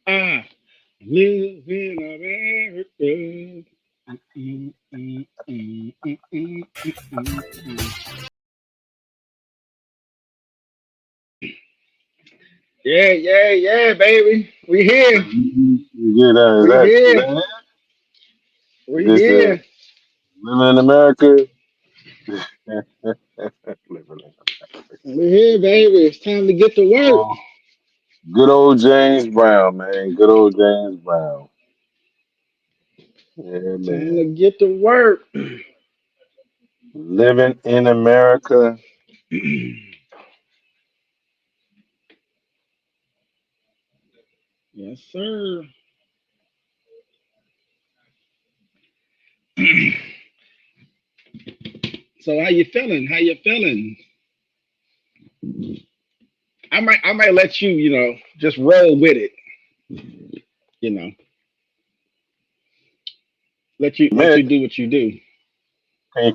Ah, live in America. Mm, mm, mm, mm, mm, mm, mm, mm. Yeah, yeah, yeah, baby. We here. You get We is here. that it? We Is this here. living in America? Living in We here, baby. It's time to get to work. oh, good old James Brown, man. Good old James Brown. Yeah, Time to man. get to work. Living in America. Yes, sir. So how you feeling? How you feeling? I might let you, just roll with it. You know, let you Mick, do what you do.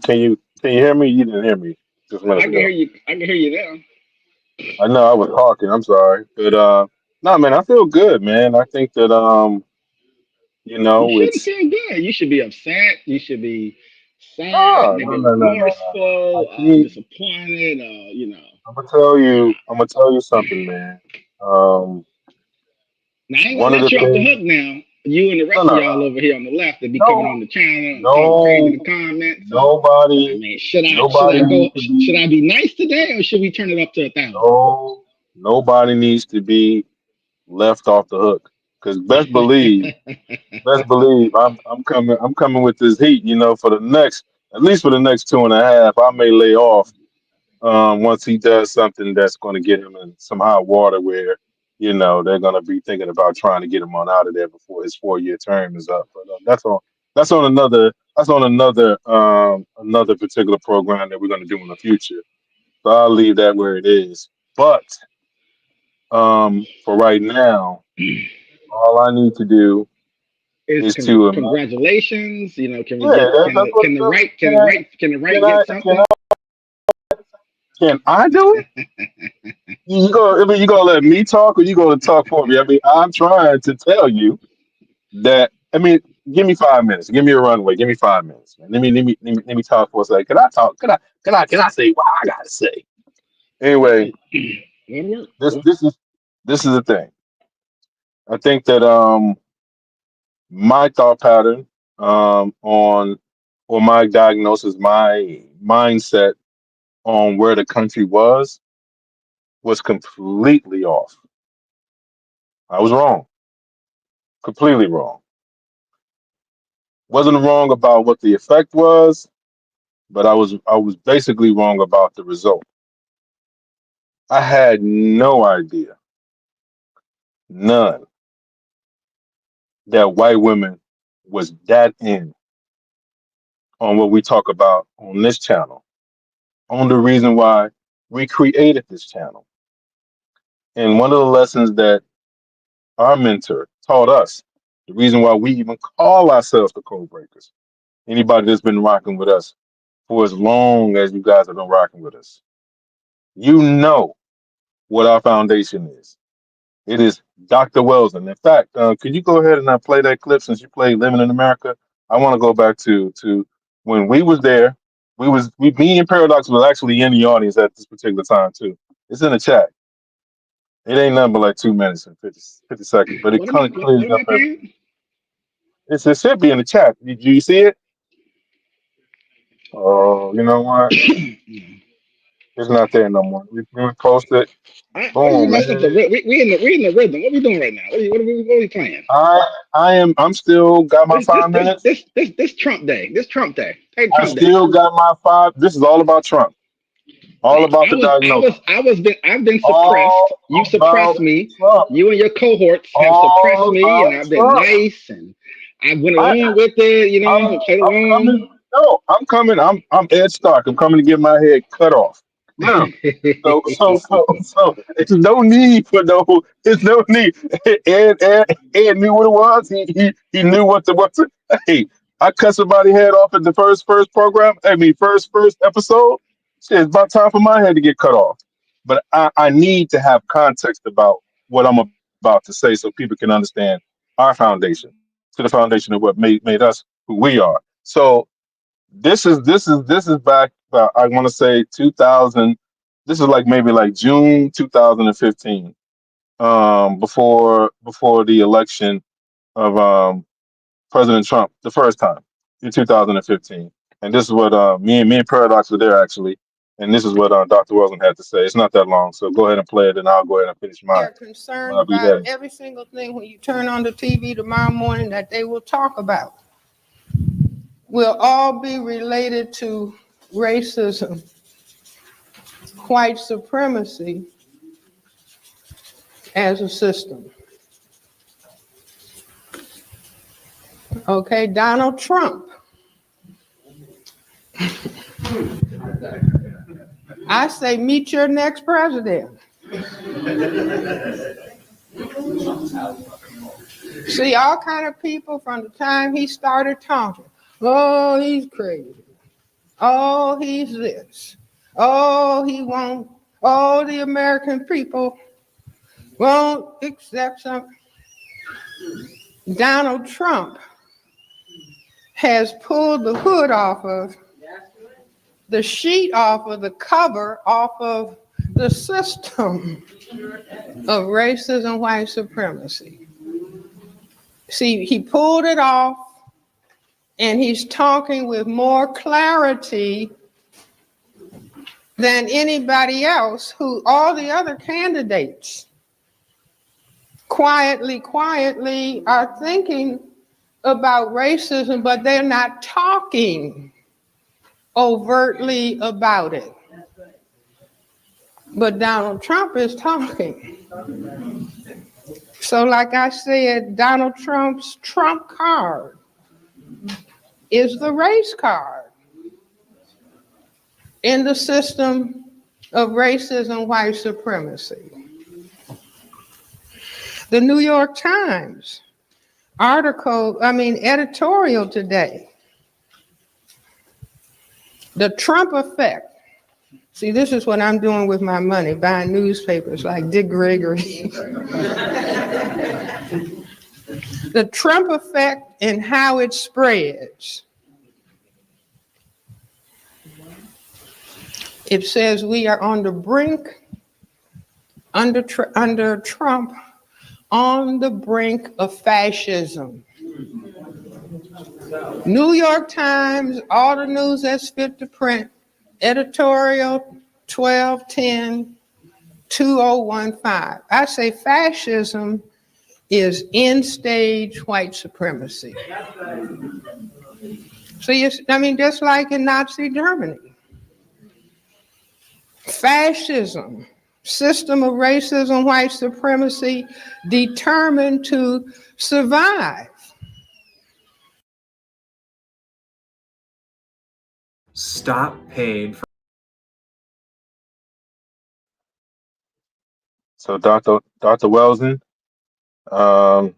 can you hear me? You didn't hear me just a I minute can hear ago. you. I can hear you now. I know I was talking. I'm sorry, but no, man. I feel good, man. I think that You shouldn't it's feel good. You should be upset. You should be sad, no, no, maybe no, no, no, no. I remorseful, think disappointed. I'm gonna tell Nah. you. I'm gonna tell you something, man. Um, Now I ain't gonna one of let the you off the things. hook now. You and the No, rest of no, y'all no, over here on the left that be coming no, on the channel and talking crazy in no, the comments. And I nobody, mean, should I nobody go? needs to Should I be. be nice today, or should we turn it up to 1,000? No, nobody needs to be left off the hook. Because best believe, I'm coming. I'm coming with this heat. For the next, at least for the next two and a half, I may lay off once he does something that's going to get him in some hot water where, they're going to be thinking about trying to get him on out of there before his 4 year term is up. But that's on another particular program that we're going to do in the future. So I'll leave that where it is. But for right now, all I need to do Is is to congratulations. Can we yeah, get that's, that's what can the that's, right can the right can the can right I get can something? I can I do it? You gonna let me talk, or you gonna talk for me? I mean, I'm trying to tell you that. I mean, give me 5 minutes. Give me a runway. Give me 5 minutes, man. Let me talk for a second. Can I talk? Can I say what I gotta say? Anyway, That'll work. this is the thing. I think that my thought pattern on or my diagnosis, my mindset on where the country was completely off. I was wrong, completely wrong. Wasn't wrong about what the effect was, but I was basically wrong about the result. I had no idea, none, that white women was that in on what we talk about on this channel, on the reason why we created this channel. And one of the lessons that our mentor taught us, the reason why we even call ourselves the code breakers, anybody that's been rocking with us for as long as you guys have been rocking with us, you know what our foundation is. It is Dr. Wells. And in fact, could you go ahead and play that clip since you played Living in America? I want to go back to when we was there. Me and Paradox was actually in the audience at this particular time too. It's in the chat. It ain't nothing but like 2 minutes and 50 seconds, but it What am kind I of what clears am up I everything. paying? It should be in the chat. Did you see it? Oh, you know what? It's not there no more. We post it. What are you Boom, messed up man. the we in the rhythm? What are we doing right now? What are we playing? I'm still got my This this five this minutes. this this this Trump day. This Trump day. Hey, I Trump day. still got my five. This is all about Trump. All Right. about the diagnosis. I've been suppressed. All You about suppressed me. Trump. You and your cohorts have suppressed All me, and about I've been Trump. nice and I went I, along with it. Played I'm along. coming. No, I'm coming. I'm Ed Stark. I'm coming to get my head cut off. Now, so it's no need for no. It's no need. Ed knew what it was. He knew what to. Hey, I cut somebody's head off at the first program. I mean, first episode. Shit, it's about time for my head to get cut off. But I need to have context about what I'm about to say. about to say so people can understand our foundation, to the foundation of what made us who we are. So this is back I want to say 2000. This is like maybe like June 2015, before the election of President Trump the first time in 2015. And this is what me and Paradox were there actually, and this is what Dr. Wilson had to say. It's not that long, so go ahead and play it, and I'll go ahead and finish They're mine when concerned I be about ready. every single thing when you turn on the TV tomorrow morning that they will talk about will all be related to racism, white supremacy as a system. Okay, Donald Trump. I say meet your next president. See, all kind of people from the time he started talking. Oh, he's crazy. Oh, he's this. Oh, he won't. Oh, the American people won't accept something. Donald Trump has pulled the hood off of, the sheet off of, the cover off of the system of racism, white supremacy. See, he pulled it off, and he's talking with more clarity than anybody else, who all the other candidates quietly are thinking about racism, but they're not talking overtly about it. But Donald Trump is talking. So like I said, Donald Trump's trump card is the race card in the system of racism, white supremacy. The New York Times editorial today, the Trump effect. See, this is what I'm doing with my money, buying newspapers like Dick Gregory. The Trump effect and how it spreads. It says we are on the brink, under Trump, on the brink of fascism. New York Times, all the news that's fit to print, editorial 12/10/2015. I say fascism is end-stage white supremacy. So, just like in Nazi Germany. Fascism, system of racism, white supremacy, determined to survive. Stop paying for. So Dr. Welson, um,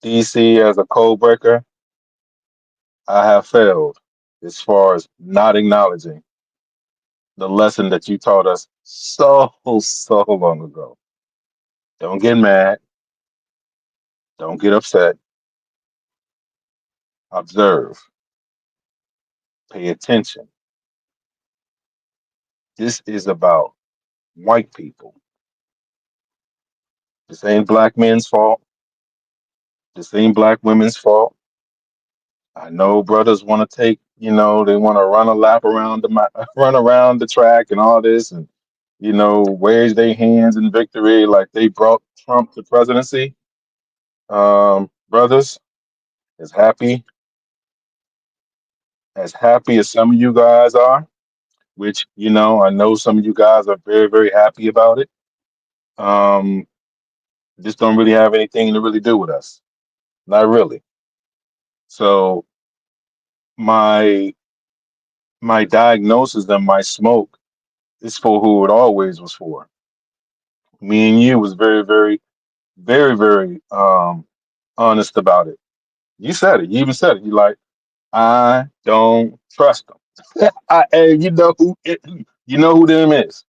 DC as a code breaker, I have failed as far as not acknowledging the lesson that you taught us so long ago. Don't get mad. Don't get upset. Observe. Pay attention. This is about white people. This ain't black men's fault. This ain't black women's fault. I know brothers want to take, they want to run a lap around run around the track and all this, and wave their hands in victory like they brought Trump to presidency. Brothers, as happy as some of you guys are, which I know some of you guys are very very happy about it. This don't really have anything to really do with us, not really. So my diagnosis and my smoke is for who it always was for. Me and you was very, very, very, very honest about it. You said it. You even said it. You like, I don't trust them. And you know who them is.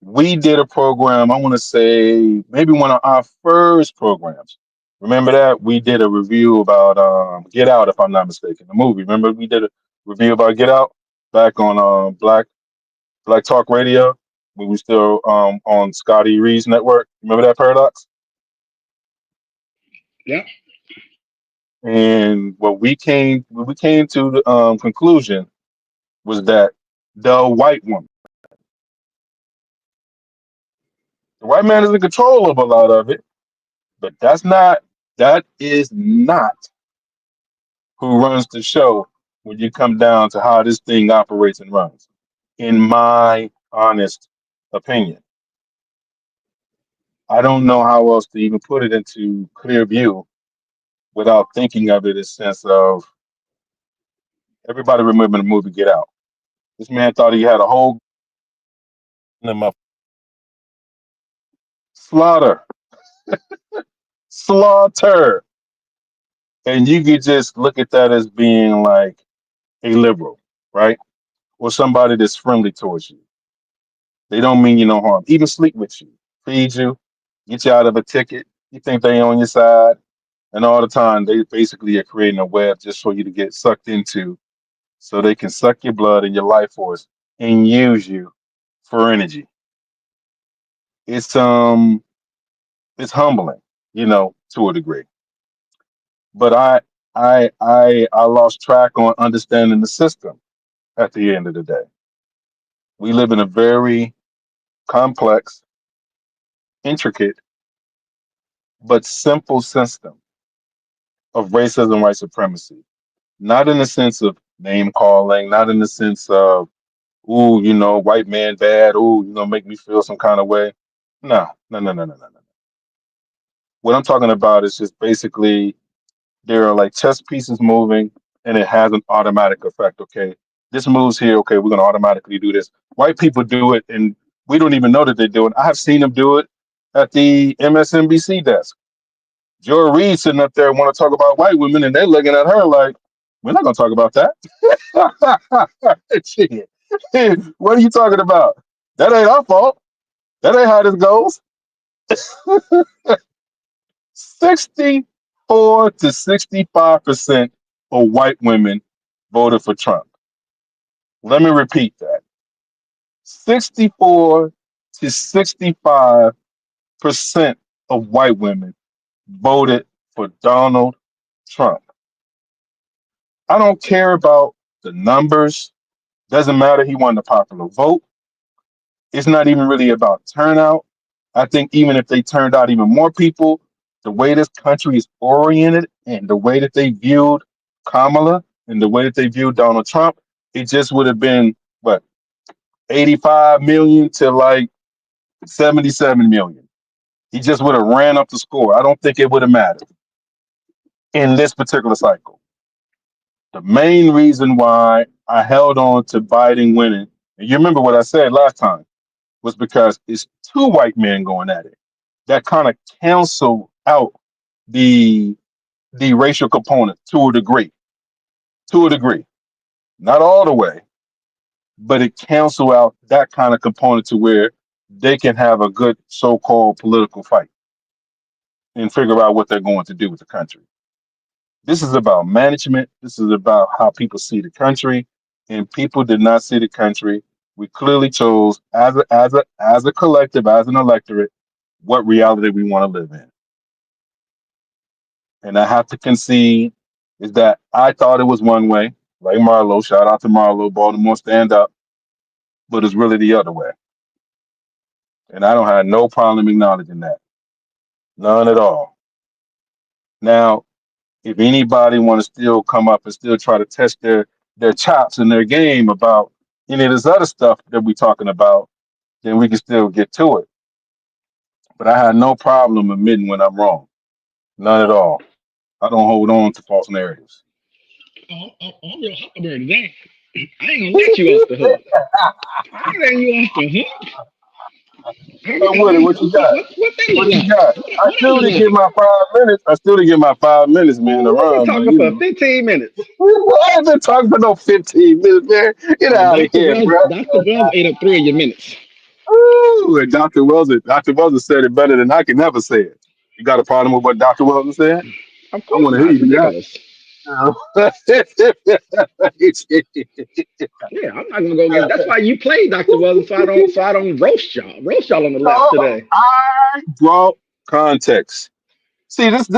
We did a program, I want to say maybe one of our first programs. Remember that? We did a review about Get Out, if I'm not mistaken, the movie. Remember we did a review about Get Out back on Black Talk Radio. We were still on Scotty Reed's network. Remember that, Paradox? Yeah. And what we came to the conclusion was that the white woman, the white man is in control of a lot of it, but that is not who runs the show when you come down to how this thing operates and runs. In my honest opinion, I don't know how else to even put it into clear view without thinking of it in sense of everybody remember the movie Get Out. This man thought he had a whole slaughter, slaughter, and you could just look at that as being like a liberal, right? Or somebody that's friendly towards you. They don't mean you no harm. Even sleep with you, feed you, get you out of a ticket. You think they on your side, and all the time they basically are creating a web just for you to get sucked into, so they can suck your blood and your life force and use you for energy. It's it's humbling, to a degree. But I lost track on understanding the system at the end of the day. We live in a very complex, intricate, but simple system of racism, white supremacy. Not in the sense of name calling, not in the sense of, ooh, white man bad, ooh, make me feel some kind of way. No, no, no, no, no, no, no. What I'm talking about is just basically there are like chess pieces moving and it has an automatic effect. Okay, this moves here. Okay, we're going to automatically do this. White people do it and we don't even know that they're doing it. I have seen them do it at the MSNBC desk. Joy Reid sitting up there want to talk about white women, and they're looking at her like, "We're not going to talk about that." Shit. What are you talking about? That ain't our fault. That ain't how this goes. 64 to 65% of white women voted for Trump. Let me repeat that: 64 to 65% of white women voted for Donald Trump. I don't care about the numbers. Doesn't matter. He won the popular vote. It's not even really about turnout. I think even if they turned out even more people, the way this country is oriented and the way that they viewed Kamala and the way that they viewed Donald Trump, it just would have been what 85 million to like 77 million. He just would have ran up the score. I don't think it would have mattered in this particular cycle. The main reason why I held on to Biden winning, and you remember what I said last time, was because it's two white men going at it. That kind of cancel out the racial component to a degree. To a degree. Not all the way, but it cancel out that kind of component to where they can have a good so-called political fight and figure out what they're going to do with the country. This is about management. This is about how people see the country, and people did not see the country. We clearly chose as a collective, as an electorate, what reality we want to live in. And I have to concede is that I thought it was one way, like Marlo. Shout out to Marlo, Baltimore, stand up, but it's really the other way. And I don't have no problem acknowledging that, none at all. Now, if anybody want to still come up and still try to test their chops and their game about any of this other stuff that we talking about, then we can still get to it. But I had no problem admitting when I'm wrong. None at all. I don't hold on to false narratives. I'm real huckleberry today. I ain't gonna let you off the hook. I ain't letting you off the hook. So what you got? What that look What you like? got? I What that still look didn't get like? my 5 minutes. I still didn't get my 5 minutes, man, to Ooh, we've been run. But talking for 15 minutes. I ain't been talking for no 15 minutes, man. Get And out of here, bro. Dr. Bell ate up 3 of your minutes. Ooh, and Dr. Wells said it better than I can ever say it. You got a problem with what Dr. Wells said? Of I course want to not. hear It's you do ridiculous. that. Yeah, I'm not gonna go against. That's why you play Dr. Weldon, so I don't roast y'all on the left No, today. I brought context. See, this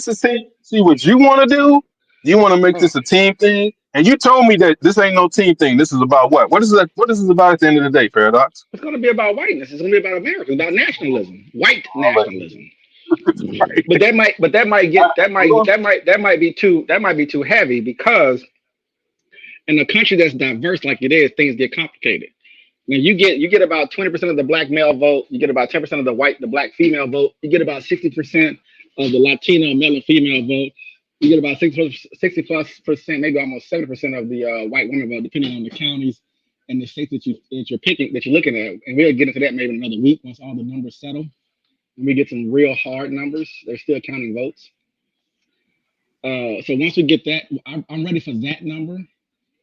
is see what you want to do. You want to make Oh, this a team thing, and you told me that this ain't no team thing. This is about what? What is that? What is this about at the end of the day, Paradox? it's gonna be about whiteness. It's gonna be about America, about nationalism, white All right. nationalism. But that might be too heavy because in a country that's diverse like it is, things get complicated. Now you get about 20% of the black male vote, you get about 10% of the black female vote, you get about 60% of the Latino male and female vote, you get about 60 plus percent, maybe almost 70% of the white women vote, depending on the counties and the states that you're picking, that you're looking at. And we'll get into that maybe in another week once all the numbers settle. When we get some real hard numbers, they're still counting votes. So once we get that, I'm ready for that number.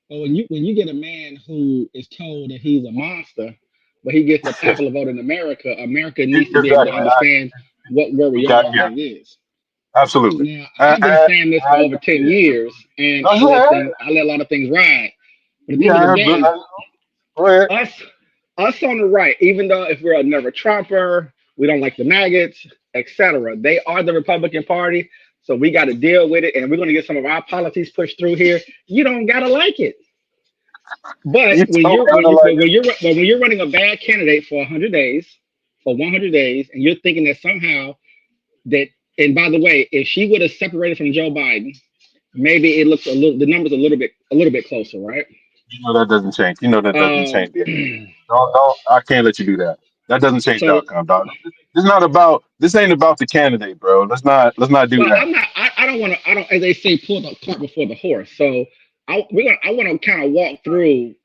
But when you get a man who is told that he's a monster, but he gets the popular vote in America, America needs to be able to Exactly. understand where we are and what Yeah, it is. absolutely. Now, I've been saying this for over 10 years, and No, I let a lot of things ride. But at the you end of the have. day, Go ahead. us us on the right, even though if we're a never Trumper, we don't like the maggots, etc. They are the Republican Party, so we got to deal with it, and we're going to get some of our policies pushed through here. You don't gotta like it. But You when don't you're gotta like when you're running a bad candidate for 100 days, for 100 days, and you're thinking that somehow that, and by the way, if she would have separated from Joe Biden, maybe it looks the numbers a little bit closer, right? You know that doesn't change. You know that doesn't Um, change the don't I can't let you do that. That doesn't change the so outcome, dog. This ain't about the candidate, bro. Let's not do well, that. I'm not. I don't want to. I don't, as they say, pull the cart before the horse. So I want to kind of walk through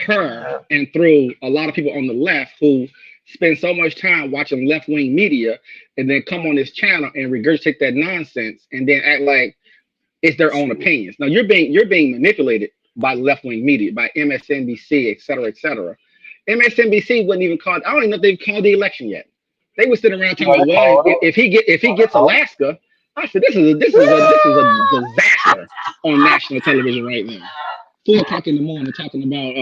her and through a lot of people on the left who spend so much time watching left wing media and then come on this channel and regurgitate that nonsense and then act like it's their own opinions. Now you're being manipulated by left wing media, by MSNBC, et cetera, et cetera. MSNBC wouldn't even call. I don't even know if they've called the election yet. They were sitting around talking Yeah, about, they well, called it. if he gets Alaska, I said this is a disaster on national television right now. 4 o'clock in the morning talking about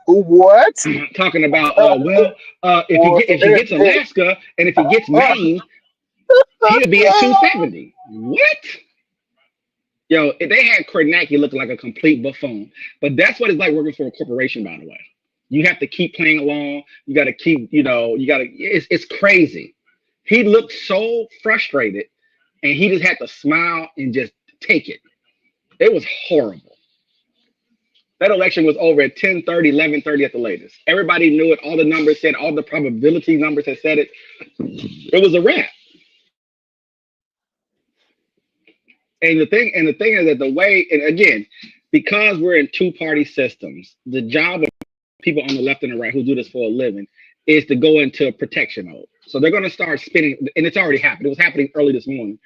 What? talking about if he gets Alaska and if he gets Maine, he'll be at 270. What? Yo, they had Kornacki looking like a complete buffoon. But that's what it's like working for a corporation, by the way. You have to keep playing along. You got to keep, it's crazy. He looked so frustrated and he just had to smile and just take it. It was horrible. That election was over at 10:30, 11:30 at the latest. Everybody knew it. All the numbers said, all the probability numbers had said it. It was a wrap. And the thing is that the way, and again, because we're in two-party systems, the job of people on the left and the right who do this for a living is to go into protection mode. So they're going to start spinning, and it's already happened. It was happening early this morning.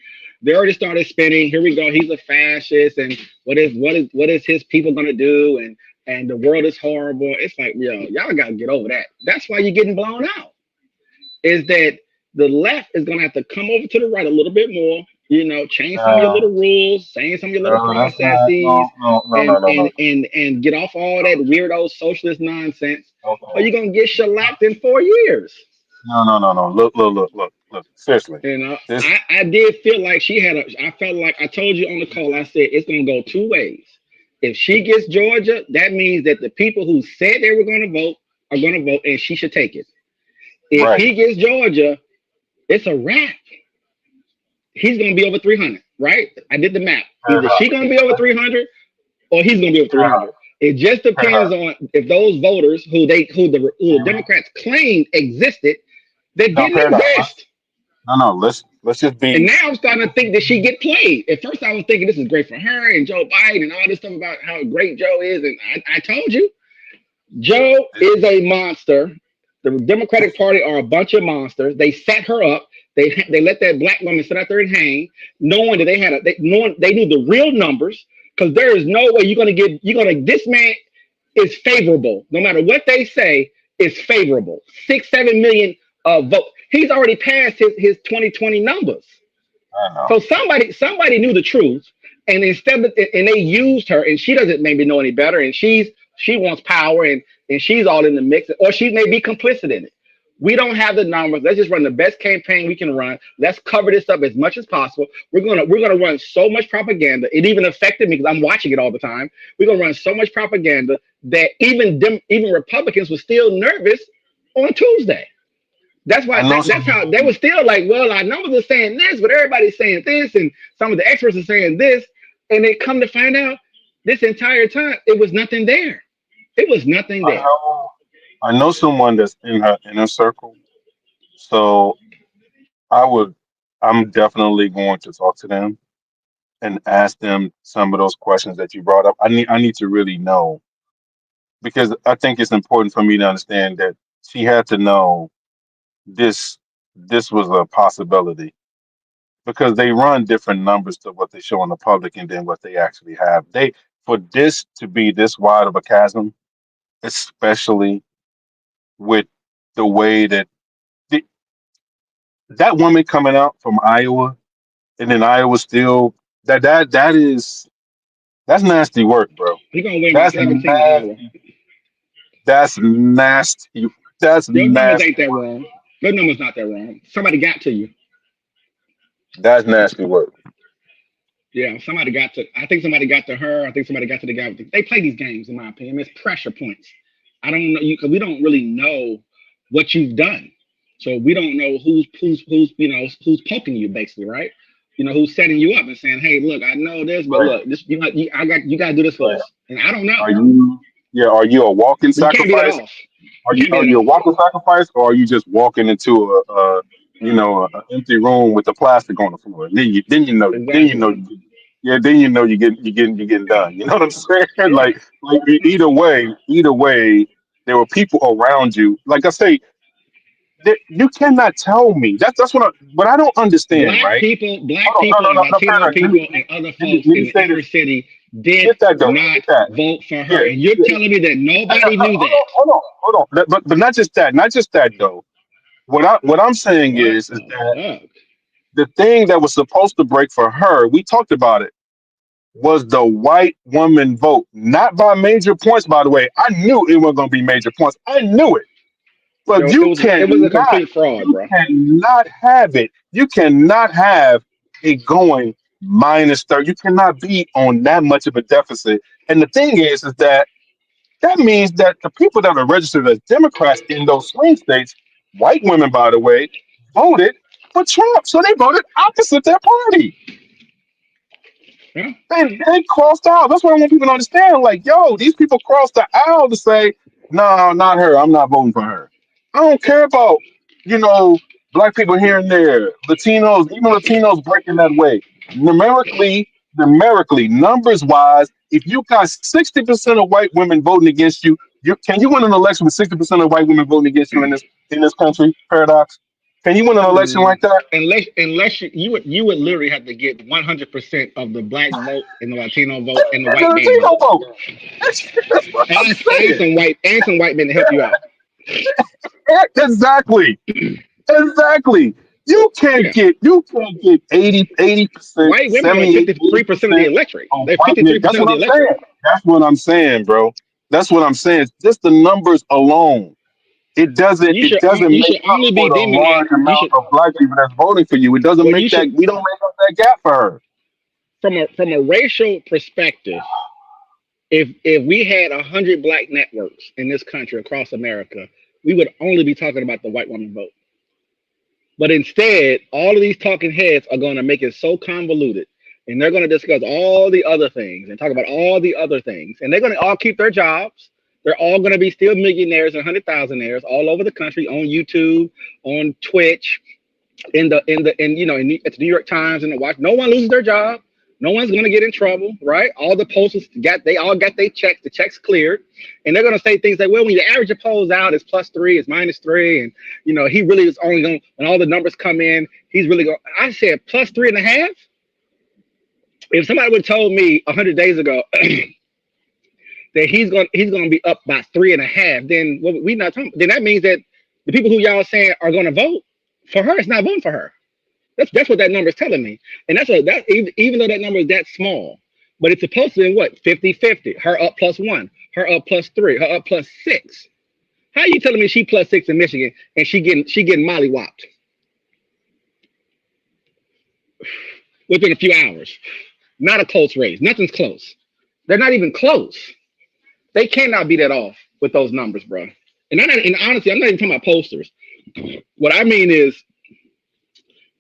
They already started spinning. Here we go. He's a fascist, and what is his people going to do? And the world is horrible. It's like, yo, y'all got to get over that. That's why you're getting blown out. Is that the left is going to have to come over to the right a little bit more, change some of your No, little rules, change some of your little no, that's not. processes, No, no, no, no, and no, no, get off all that weirdo socialist nonsense, or no, you're gonna get shellacked in 4 years. no, no, no, no. Look. Seriously, this. I did feel like I felt like I told you on the call. I said it's gonna go two ways. If she gets Georgia, that means that the people who said they were gonna vote are gonna vote, and she should take it. If Right. he gets Georgia, it's a wrap. He's gonna be over 300, right? I did the math. Fair Either enough. she gonna be over 300 or he's gonna be over Fair enough. 300. It just Fair enough. depends on if those voters who the Democrats claimed existed that No, fair didn't enough. exist. No. Let's just And be. now I'm starting to think that she get played. At first I was thinking this is great for her and Joe Biden and all this stuff about how great Joe is. And I told you, Joe is a monster. The Democratic Party are a bunch of monsters. They set her up. They let that black woman sit out there and hang, knowing that knowing they knew the real numbers. Because there is no way you're gonna this man. is favorable. No matter what they say, is favorable. 6, 7 million votes. He's already passed his 2020 numbers. I know. So somebody knew the truth, and they used her, and she doesn't maybe know any better, and she wants power, and she's all in the mix, or she may be complicit in it. We don't have the numbers. Let's just run the best campaign we can run. Let's cover this up as much as possible. We're gonna run so much propaganda. It even affected me because I'm watching it all the time. We're gonna run so much propaganda that even Republicans were still nervous on Tuesday. That's I why know that's some. how they were still like, well, our numbers are saying this, but everybody's saying this, and some of the experts are saying this, and they come to find out this entire time it was nothing there. It was nothing I there. know. I know someone that's in her inner circle. So I would. I'm definitely going to talk to them and ask them some of those questions that you brought up. I need to really know because I think it's important for me to understand that she had to know this this was a possibility because they run different numbers to what they show in the public and then what they actually have. They for this to be this wide of a chasm, especially with the way that the, that woman coming out from Iowa and then Iowa still that is that's nasty work, bro. He's gonna win by That's 17 in Iowa. nasty. That's nasty. That's Your numbers ain't nasty that work. wrong. Your numbers not that wrong. Somebody got to you. That's nasty work. Yeah, somebody got to. I think somebody got to her. I think somebody got to the guy. They play these games, in my opinion. It's pressure points. I don't know you because we don't really know what you've done, so we don't know who's who's poking you basically, right? Who's setting you up and saying, "Hey, look, I know this, but Right. look, this you got to do this for Right. us," and I don't know. Are you yeah, are you a walking But you can't be that sacrifice? off. You can't be Are that you a off. walking sacrifice or are you just walking into a empty room with the plastic on the floor? And then you know Exactly. yeah, then you know you're getting done. You know what I'm saying? Yeah. Like either way, there were people around you. Like I say, you cannot tell me. That's what I don't understand, right? Black Hold on, people, and no, Latino Paradise. people, and other folks Let me in the say inner this. city did Get that though. not Get that. vote for Yeah, her. And you're yeah. telling me that nobody knew Hold that? on, hold on. But not just that, not just that though. What I'm saying What is the that fuck? the thing that was supposed to break for her, we talked about it, was the white woman vote. Not by major points, by the way. I knew it was gonna be major points. I knew it. But Yo, it was a complete fraud, you bro. cannot have it. You cannot have it going minus 30. You cannot be on that much of a deficit. And the thing is that that means that the people that are registered as Democrats in those swing states, white women, by the way, voted for Trump. So they voted opposite their party. Yeah. They crossed out. That's what I want people to understand. Like, yo, these people crossed the aisle to say, no, not her. I'm not voting for her. I don't care about, you know, black people here and there, Latinos, even Latinos breaking that way. Numbers wise, if you got 60% of white women voting against you, can you win an election with 60% of white women voting against you in this country? Paradox. Can you win an election like Mm, that? unless you would literally have to get 100% of the black vote and the Latino vote and the It's a white man Latino vote, vote. That's what I'm and saying. some white men to help you out. Exactly. Exactly. Yeah, You can't get 80%, white women are 78, 53% of the 80% electorate. of They're white men. 53% of the electorate. That's what I'm saying, bro. That's what I'm saying. Just the numbers alone. You It should doesn't you make should up only for be the demonized. large You amount should of black people that's voting for you. It doesn't well make you should we don't make up that gap for her. from a racial perspective. If we had 100 black networks in this country across America, we would only be talking about the white woman vote. But instead, all of these talking heads are going to make it so convoluted, and they're going to discuss all the other things and talk about all the other things, and they're going to all keep their jobs. They're all going to be still millionaires and 100,000aires all over the country on YouTube, on Twitch, at the New York Times and the Watch. No one loses their job. No one's gonna get in trouble, right? All the posters they all got their checks. The checks cleared, and they're gonna say things like, "Well, when you average a polls out, it's +3, it's -3, and he really is only going when all the numbers come in, he's really going." I said +3.5. If somebody would have told me 100 days ago that he's gonna be up by 3.5, then what we not talking. Then that means that the people who y'all saying are gonna vote for her, it's not voting for her. That's what that number is telling me. And that even though that number is that small, but it's supposed to be what 50-50. Her up +1, her up +3, her up +6. How are you telling me she +6 in Michigan and she getting mollywopped within a few hours? Not a close race. Nothing's close. They're not even close. They cannot be that off with those numbers, bro. And honestly, I'm not even talking about posters. What I mean is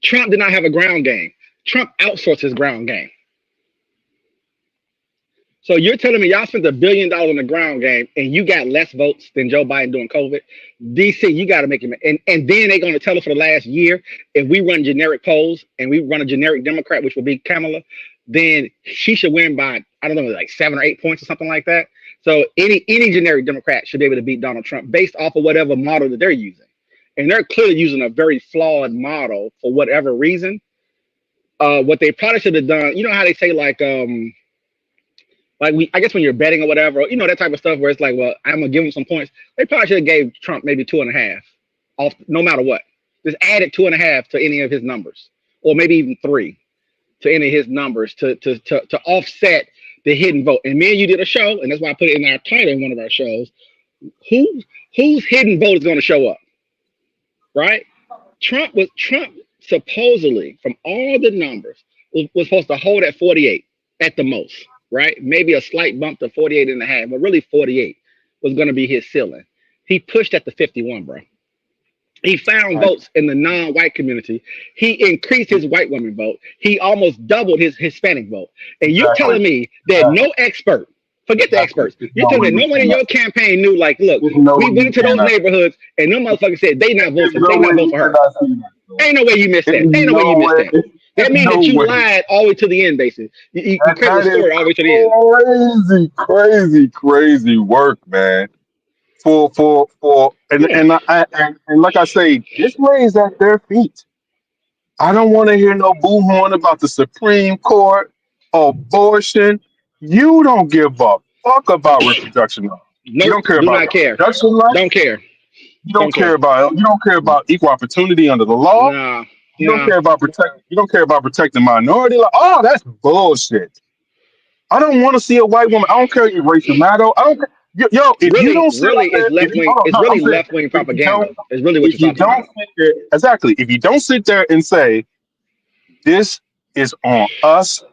Trump did not have a ground game. Trump outsourced his ground game. So you're telling me y'all spent $1 billion on the ground game and you got less votes than Joe Biden during COVID? DC, you got to make him. And then they're going to tell us for the last year, if we run generic polls and we run a generic Democrat, which would be Kamala, then she should win by, I don't know, like 7 or 8 points or something like that. So any generic Democrat should be able to beat Donald Trump based off of whatever model that they're using. And they're clearly using a very flawed model for whatever reason. What they probably should have done, you know how they say I guess when you're betting or whatever, you know, that type of stuff where it's like, well, I'm gonna give him some points. They probably should have gave Trump maybe 2.5 off, no matter what. Just added 2.5 to any of his numbers, or maybe even 3 to any of his numbers to offset the hidden vote. And me and you did a show, and that's why I put it in our title in one of our shows. Whose hidden vote is going to show up, right? Trump supposedly, from all the numbers, was supposed to hold at 48 at the most, right? Maybe a slight bump to 48.5, but really 48 was going to be his ceiling. He pushed at the 51, bro. He found votes in the non-white community. He increased his white woman vote. He almost doubled his Hispanic vote. And you're telling me that no expert, forget the experts, you're telling me no one in your campaign knew, like, look, we went into those neighborhoods and no motherfucker said they not vote for her. Ain't no way you missed that. Ain't no way you missed that. That means that you lied all the way to the end, basically. You created the story all the way to the end. Crazy work, man. And like I say, this lays at their feet. I don't want to hear no boo-horn about the Supreme Court, abortion. You don't give a fuck about reproduction rights. Nope, you don't care do about not care. reproduction rights. Don't care. You don't care about equal opportunity under the law. Nah, you don't care about protecting minority. Like, oh, that's bullshit. I don't want to see a white woman. I don't care your racial matter. I don't care. Yo, if really, you don't sit really, there, it's left wing. It's really left wing propaganda. It's really what you're talking about. Exactly. If you don't sit there and say, this is on us,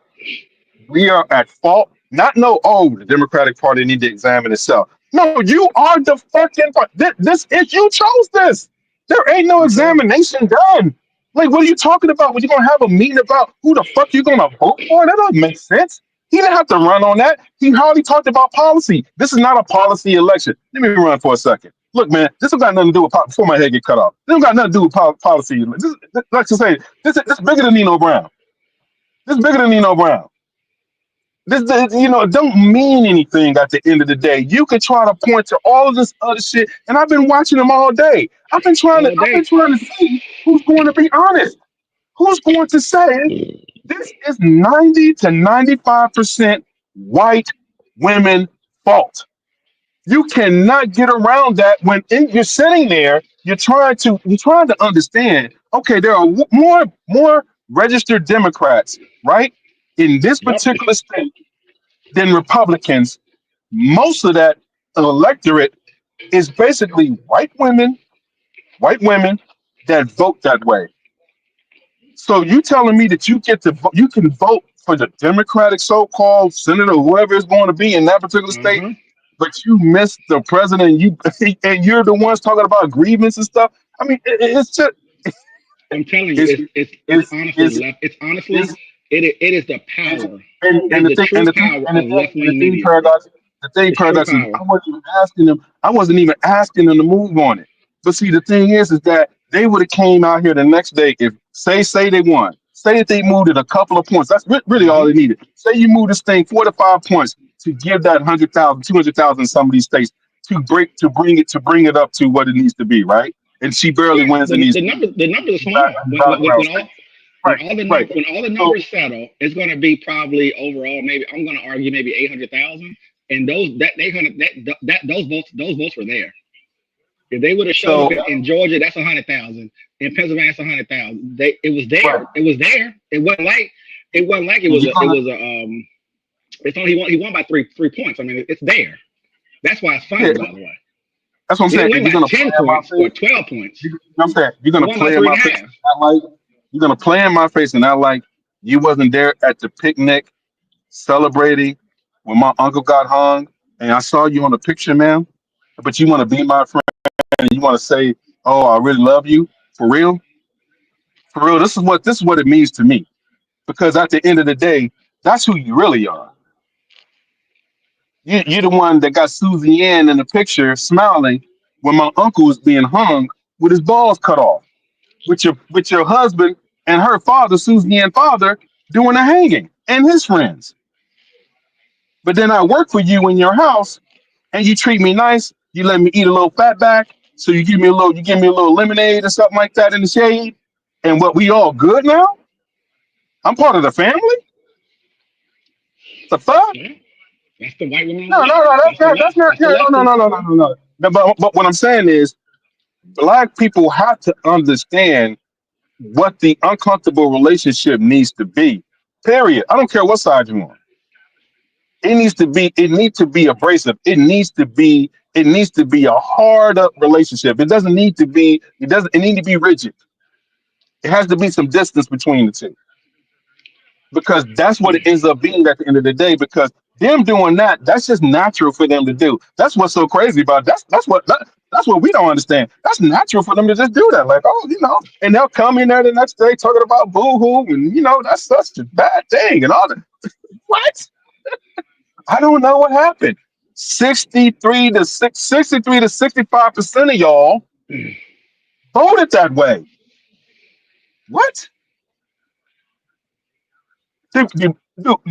we are at fault. Not no, the Democratic Party need to examine itself. No, you are the fucking part. This is, you chose this. There ain't no examination done. Like, what are you talking about? When you gonna have a meeting about who the fuck you gonna vote for? That doesn't make sense. He didn't have to run on that. He hardly talked about policy. This is not a policy election. Let me run for a second. Look, man, this has got nothing to do with before my head get cut off. This has got nothing to do with policy. Let's just say this is bigger than Nino Brown. This is bigger than Nino Brown. This, it don't mean anything at the end of the day. You can try to point to all of this other shit, and I've been watching them all day. I've been trying to see who's going to be honest. Who's going to say this is 90 to 95% white women fault? You cannot get around that when you're sitting there. You're trying to understand. Okay, there are more registered Democrats, right, in this particular state than Republicans. Most of that electorate is basically white women that vote that way. So you telling me that you can vote for the Democratic so-called senator, whoever it's going to be in that particular state, but you missed the president, and you're the ones talking about grievance and stuff. I mean, it's just. I'm telling you, it's honestly, it is the power. And the left-wing media. The thing, Paradox, I wasn't even asking them to move on it. But see, the thing is that they would have came out here the next day if say they won. Say that they moved it a couple of points. That's really all they needed. Say you move this thing 4 to 5 points to give that 100,000, 200,000 in some of these states to bring it up to what it needs to be, right? And she barely wins in these. The numbers are small. When all the numbers settle, it's going to be probably overall, maybe I'm going to argue maybe 800,000 and those votes were there. If they would have showed So up in Georgia, that's 100,000. In Pennsylvania, that's 100,000. It was right. there. It was there. It wasn't like it And was you're a it gonna was a. It's only he won by three points. I mean, it's there. That's why it's yeah, funny, by the way. that's what I'm He saying. didn't And win you're by gonna play 10 in my points or face. 12 points. You know what I'm saying? You're He gonna won by play in three my and a face half. and act like you're gonna play in my face and act like you wasn't there at the picnic celebrating when my uncle got hung and I saw you on the picture, man. But you want to be my friend and you want to say, "Oh, I really love you." For real, for real. This is what it means to me. Because at the end of the day, that's who you really are. You're the one that got Susie Ann in the picture smiling when my uncle was being hung with his balls cut off. With your husband and her father, Susie Ann father, doing the hanging and his friends. But then I work for you in your house and you treat me nice. You let me eat a little fat back. So you give me a little lemonade or something like that in the shade. And what we all good now? I'm part of the family? The fuck? Yeah, that's the white woman on the No, no, left. no, That's that's the not. left. That's not. That's the Yeah, no, lefty. no, no, no, no, no. No, but what I'm saying is, black people have to understand what the uncomfortable relationship needs to be. Period. I don't care what side you're on. It needs to be. It needs to be abrasive. It needs to be. It needs to be a hard up relationship. It doesn't need to be. It doesn't. It need to be rigid. It has to be some distance between the two, because that's what it ends up being at the end of the day. Because them doing that, that's just natural for them to do. That's what's so crazy about it. That's what we don't understand. That's natural for them to just do that. Like, oh, and they'll come in there the next day talking about boo hoo, and that's such a bad thing and all that. What? I don't know what happened. 63 to 65% of y'all voted that way. What? You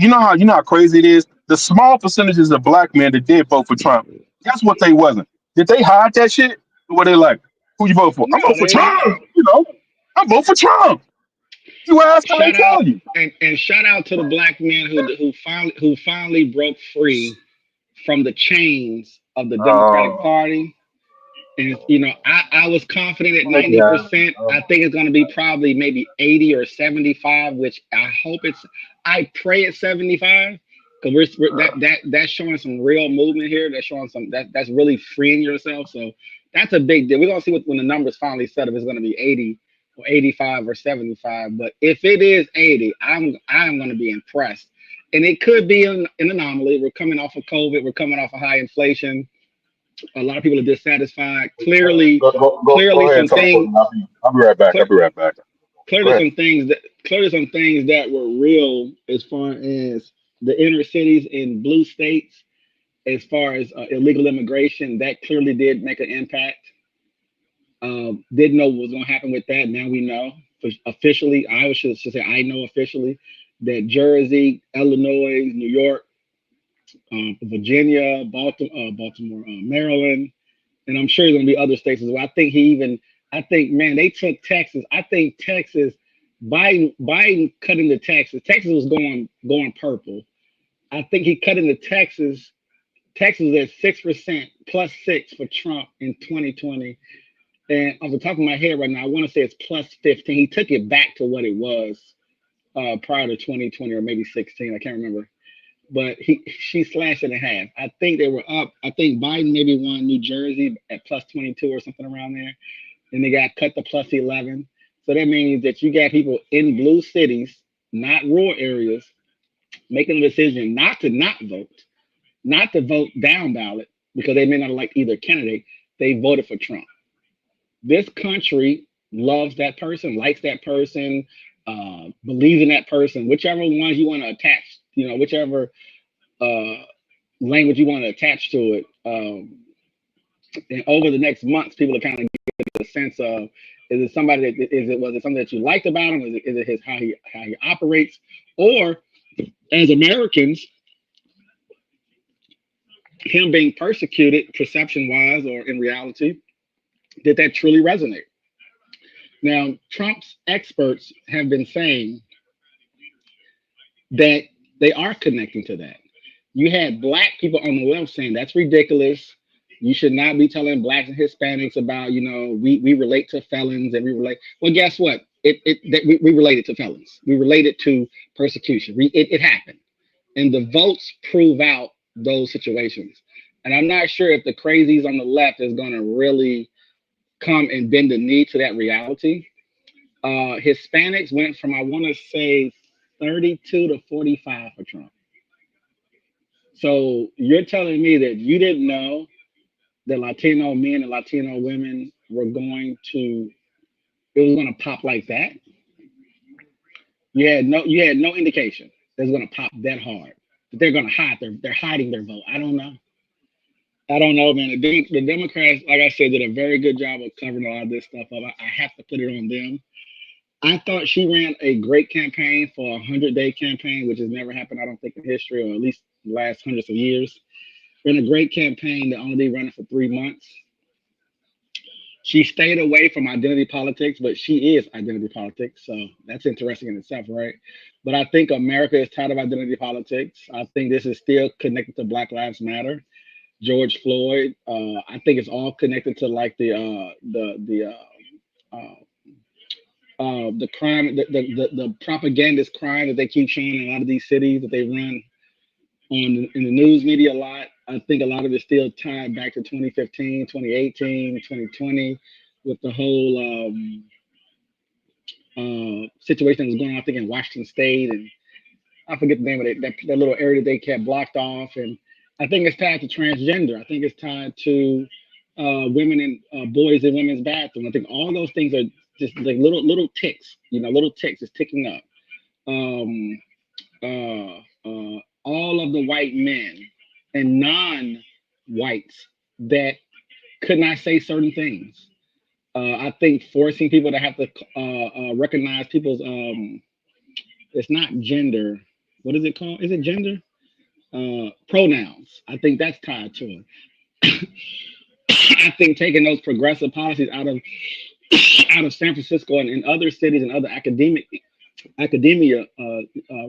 know how crazy it is. The small percentages of black men that did vote for Trump. Guess what they wasn't? Did they hide that shit? Or were they like, who you vote for? I'm No, voting for they Trump. I vote for Trump. You ask them, they shout out tell you. and shout out to the black man who finally broke free from the chains of the Democratic Oh Party. And I was confident at my God. 90%. I think it's going to be probably maybe 80 or 75, which I pray it's 75, because that's showing some real movement here. That's showing that's really freeing yourself. So that's a big deal. We're gonna see when the numbers finally set if it's going to be 80 or 85 or 75. But if it is 80, I'm going to be impressed. And it could be an anomaly. We're coming off of COVID. We're coming off of high inflation. A lot of people are dissatisfied. Clearly, Go ahead and some talk for things, me. I'll be right back. I'll clear, be right back. Go clearly ahead. some things that, were real as far as the inner cities in blue states, as far as illegal immigration. That clearly did make an impact. Didn't know what was going to happen with that. Now we know officially. I should say I know officially that Jersey, Illinois, New York, Virginia, Baltimore, Maryland, and I'm sure there's gonna be other states as well. I think, man, they took Texas. I think Texas, Biden cut into Texas. Texas was going purple. I think he cut into Texas. Texas was at 6% +6 for Trump in 2020. And off the top of my head right now, I want to say it's +15. He took it back to what it was prior to 2020 or maybe 16. I can't remember. But she slashed it in half. I think they were up. I think Biden maybe won New Jersey at +22 or something around there. And they got cut to +11. So that means that you got people in blue cities, not rural areas, making a decision not to vote down ballot because they may not like either candidate. They voted for Trump. This country loves that person, likes that person, believes in that person, whichever ones you want to attach, whichever uh, language you want to attach to it. And over the next months, people are kind of getting a sense of, is it somebody that was it something that you liked about him? Is it his how he operates, or as Americans, him being persecuted perception wise or in reality, did that truly resonate? Now, Trump's experts have been saying that they are connecting to that. You had black people on the left saying that's ridiculous. You should not be telling blacks and Hispanics about, we relate to felons and we relate. Well, guess what? We related to felons. We related to persecution. It happened. And the votes prove out those situations. And I'm not sure if the crazies on the left is going to really come and bend the knee to that reality. Hispanics went from, I want to say, 32 to 45 for Trump. So you're telling me that you didn't know that Latino men and Latino women were it was going to pop like that? You had no indication that it's going to pop that hard. That they're going to hide they're hiding their vote. I don't know. I don't know, man. The Democrats, like I said, did a very good job of covering a lot of this stuff up. I have to put it on them. I thought she ran a great campaign for a 100-day campaign, which has never happened, I don't think, in history, or at least the last hundreds of years. Ran a great campaign to only be running for 3 months. She stayed away from identity politics, but she is identity politics. So that's interesting in itself, right? But I think America is tired of identity politics. I think this is still connected to Black Lives Matter. George Floyd. I think it's all connected to like the crime, the propagandist crime that they keep showing in a lot of these cities that they run in the news media a lot. I think a lot of it's still tied back to 2015, 2018, 2020 with the whole situation that was going on, I think, in Washington State. And I forget the name of it, that little area that they kept blocked off. And I think it's tied to transgender. I think it's tied to women and boys in women's bathrooms. I think all those things are just like little ticks, little ticks is ticking up. Um, all of the white men and non-whites that could not say certain things. I think forcing people to have to recognize people's it's not gender. What is it called? Is it gender? Pronouns. I think that's tied to it. I think taking those progressive policies out of San Francisco and in other cities and other academia,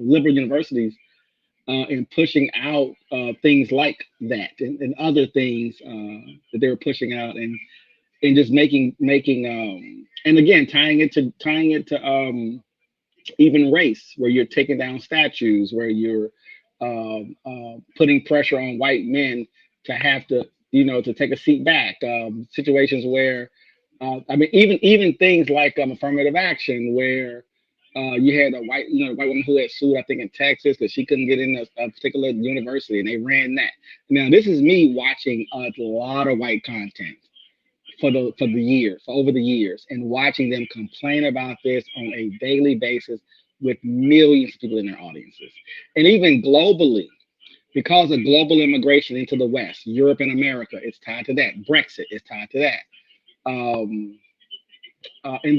liberal universities, and pushing out things like that and other things that they were pushing out, and just making and again tying it to even race, where you're taking down statues, where you're putting pressure on white men to have to to take a seat back. Situations where I mean, even things like affirmative action, where you had a white woman who had sued, I think, in Texas because she couldn't get in a particular university, and they ran that. Now, this is me watching a lot of white content for over the years, and watching them complain about this on a daily basis with millions of people in their audiences, and even globally. Because of global immigration into the West, Europe and America, it's tied to that. Brexit is tied to that. And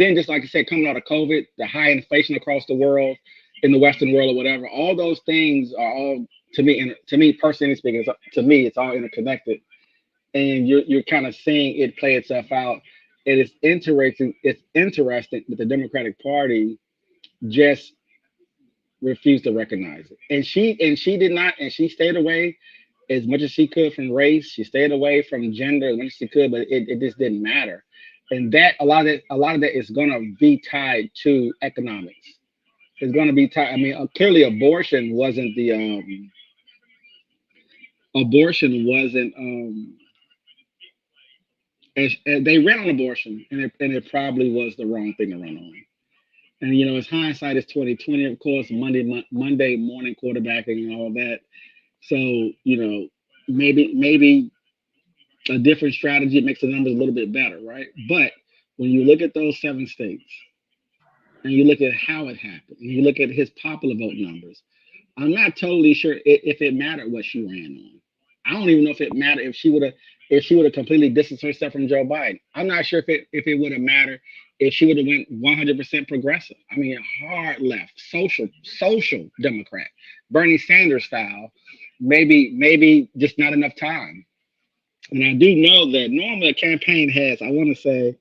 then, just like I said, coming out of COVID, the high inflation across the world, in the Western world or whatever, all those things are all, to me personally speaking, to me, it's all interconnected. And you're kind of seeing it play itself out. And it's interesting. It's interesting that the Democratic Party just refused to recognize it. And she did not, and she stayed away as much as she could from race. She stayed away from gender as much as she could, but it just didn't matter. And that a lot of that is going to be tied to economics. It's going to be tied. I mean, clearly abortion wasn't and they ran on abortion, and it probably was the wrong thing to run on. And as hindsight is 2020, of course, Monday morning quarterbacking and all that. So maybe a different strategy makes the numbers a little bit better, right? But when you look at those 7 states, and you look at how it happened, and you look at his popular vote numbers, I'm not totally sure if it mattered what she ran on. I don't even know if it mattered if she would have completely distanced herself from Joe Biden. I'm not sure if it would have mattered if she would have went 100% progressive. I mean, hard left, social Democrat, Bernie Sanders style. Maybe just not enough time. And I do know that normally a campaign has, I want to say,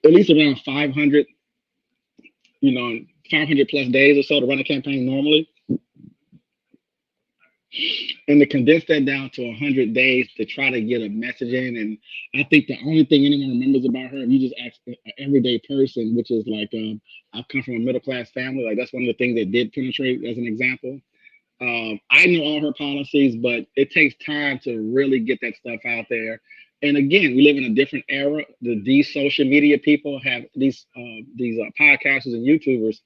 at least around 500, 500 plus days or so to run a campaign normally. and to condense that down to 100 days to try to get a message in. And I think the only thing anyone remembers about her, if you just ask an everyday person, which is like, I've come from a middle class family, like that's one of the things that did penetrate as an example. I know all her policies, but it takes time to really get that stuff out there. And again, we live in a different era. These social media people have these podcasters and YouTubers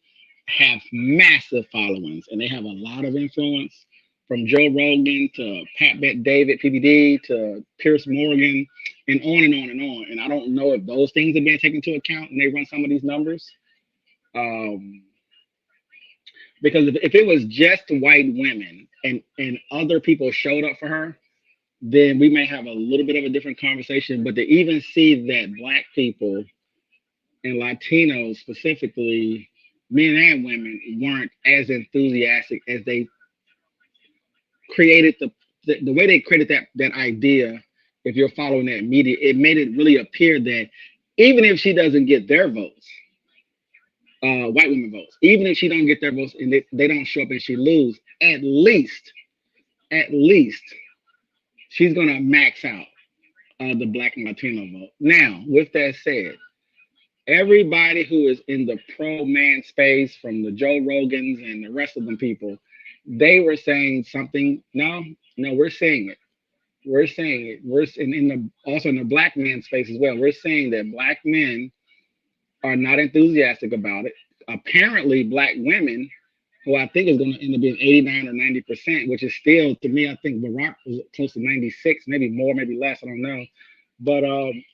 have massive followings, and they have a lot of influence. From Joe Rogan to Pat Bet David, PBD to Pierce Morgan, and on and on and on. And I don't know if those things are being taken into account when they run some of these numbers. Um, because if it was just white women and other people showed up for her, then we may have a little bit of a different conversation. But to even see that black people and Latinos specifically, men and women, weren't as enthusiastic as they created the way they created that idea. If you're following that media, it made it really appear that even if she doesn't get their votes, white women votes, even if she don't get their votes and they don't show up and she lose, at least she's gonna max out the black and Latino vote. Now, with that said, everybody who is in the pro man space, from the Joe Rogans and the rest of them people, they were saying something. No, no, we're saying it. We're saying it. We're in the also in the black man space as well. We're saying that black men are not enthusiastic about it. Apparently, black women, who I think is going to end up being 89 or 90%, which is still, to me, I think Barack was close to 96, maybe more, maybe less, I don't know. But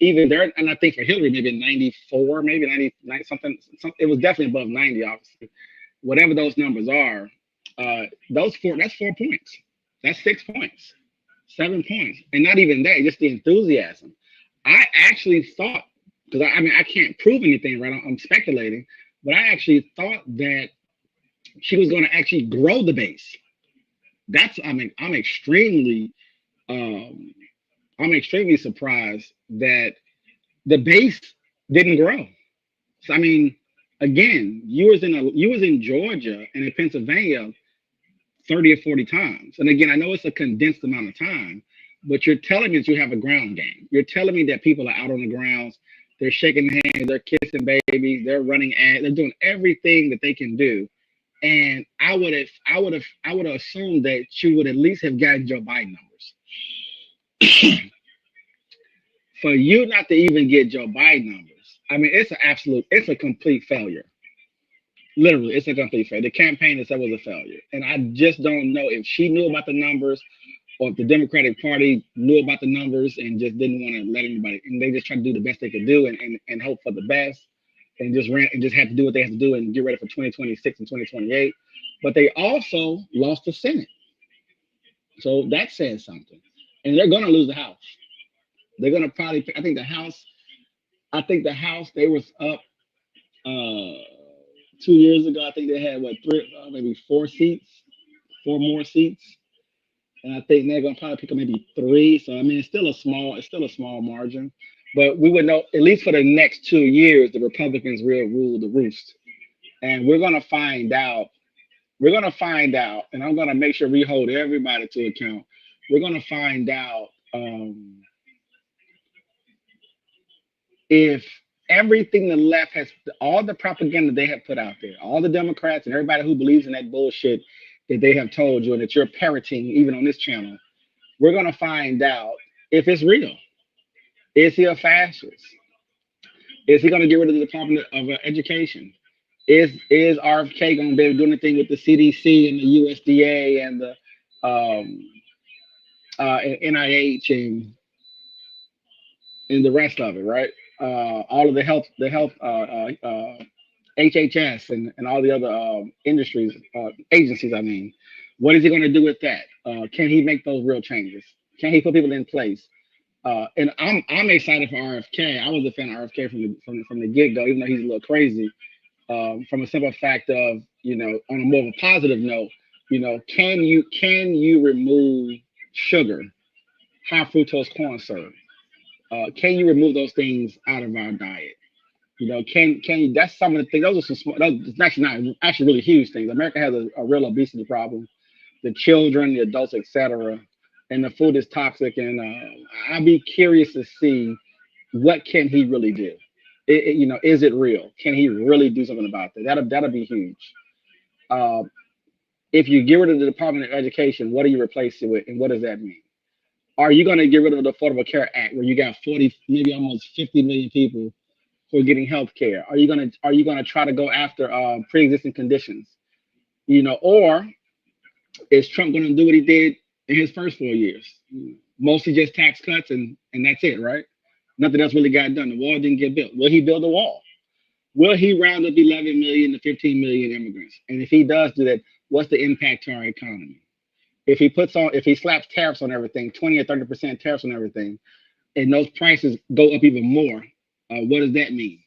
even there, and I think for Hillary, maybe 94, maybe 90, something, it was definitely above 90, obviously. Whatever those numbers are, that's 4 points. That's 6 points, 7 points. And not even that, just the enthusiasm. I actually thought, because I mean, I can't prove anything, right? I'm speculating, but I actually thought that she was going to actually grow the base. I mean, um, I'm extremely surprised that the base didn't grow. So I mean, again, you was in Georgia and in Pennsylvania 30 or 40 times. And again, I know it's a condensed amount of time, but you're telling me that you have a ground game. You're telling me that people are out on the grounds, they're shaking hands, they're kissing babies, they're running ads, they're doing everything that they can do. And I would have assumed that you would at least have gotten Joe Biden numbers. For you not to even get Joe Biden numbers, I mean, it's a complete failure. Literally, it's a complete failure. The campaign itself was a failure. And I just don't know if she knew about the numbers or if the Democratic Party knew about the numbers and just didn't want to let anybody, and they just tried to do the best they could do and hope for the best and just had to do what they had to do and get ready for 2026 and 2028. But they also lost the Senate. So that says something. And they're gonna lose the House. They're gonna probably I think the House, they was up 2 years ago. I think they had what three, maybe four more seats, and I think they're gonna probably pick up maybe three. So I mean, it's still a small margin, but we would know at least for the next 2 years the Republicans will rule the roost, and we're gonna find out. We're gonna find out, and I'm gonna make sure we hold everybody to account. We're gonna find out if everything the left has, all the propaganda they have put out there, all the Democrats and everybody who believes in that bullshit that they have told you and that you're parroting even on this channel, we're going to find out if it's real. Is he a fascist? Is he going to get rid of the Department of Education? Is RFK going to be able to do anything with the CDC and the USDA and the NIH and the rest of it, right? All of the health HHS and all the other industries, agencies. I mean, what is he going to do with that? Can he make those real changes? Can he put people in place? And I'm excited for RFK. I was a fan of RFK from the get go, even though he's a little crazy. From a simple fact of, on a more of a positive note, can you remove sugar, high fructose corn syrup? Can you remove those things out of our diet? Can you? That's some of the things. Those are some small. It's actually not actually really huge things. America has a real obesity problem. the children, the adults, etc. And the food is toxic. And I'd be curious to see what can he really do. Is it real? Can he really do something about that? That'll be huge. Uh, if you get rid of the Department of Education, what do you replace it with, and what does that mean? Are you going to get rid of the Affordable Care Act, where you got 40, maybe almost 50 million people who are getting health care? Are you gonna try to go after pre-existing conditions? Or is Trump going to do what he did in his first 4 years? Mostly just tax cuts and that's it, right? Nothing else really got done. The wall didn't get built. Will he build a wall? Will he round up 11 million to 15 million immigrants? And if he does do that, what's the impact to our economy? If he slaps tariffs on everything, 20 or 30% tariffs on everything, and those prices go up even more, what does that mean?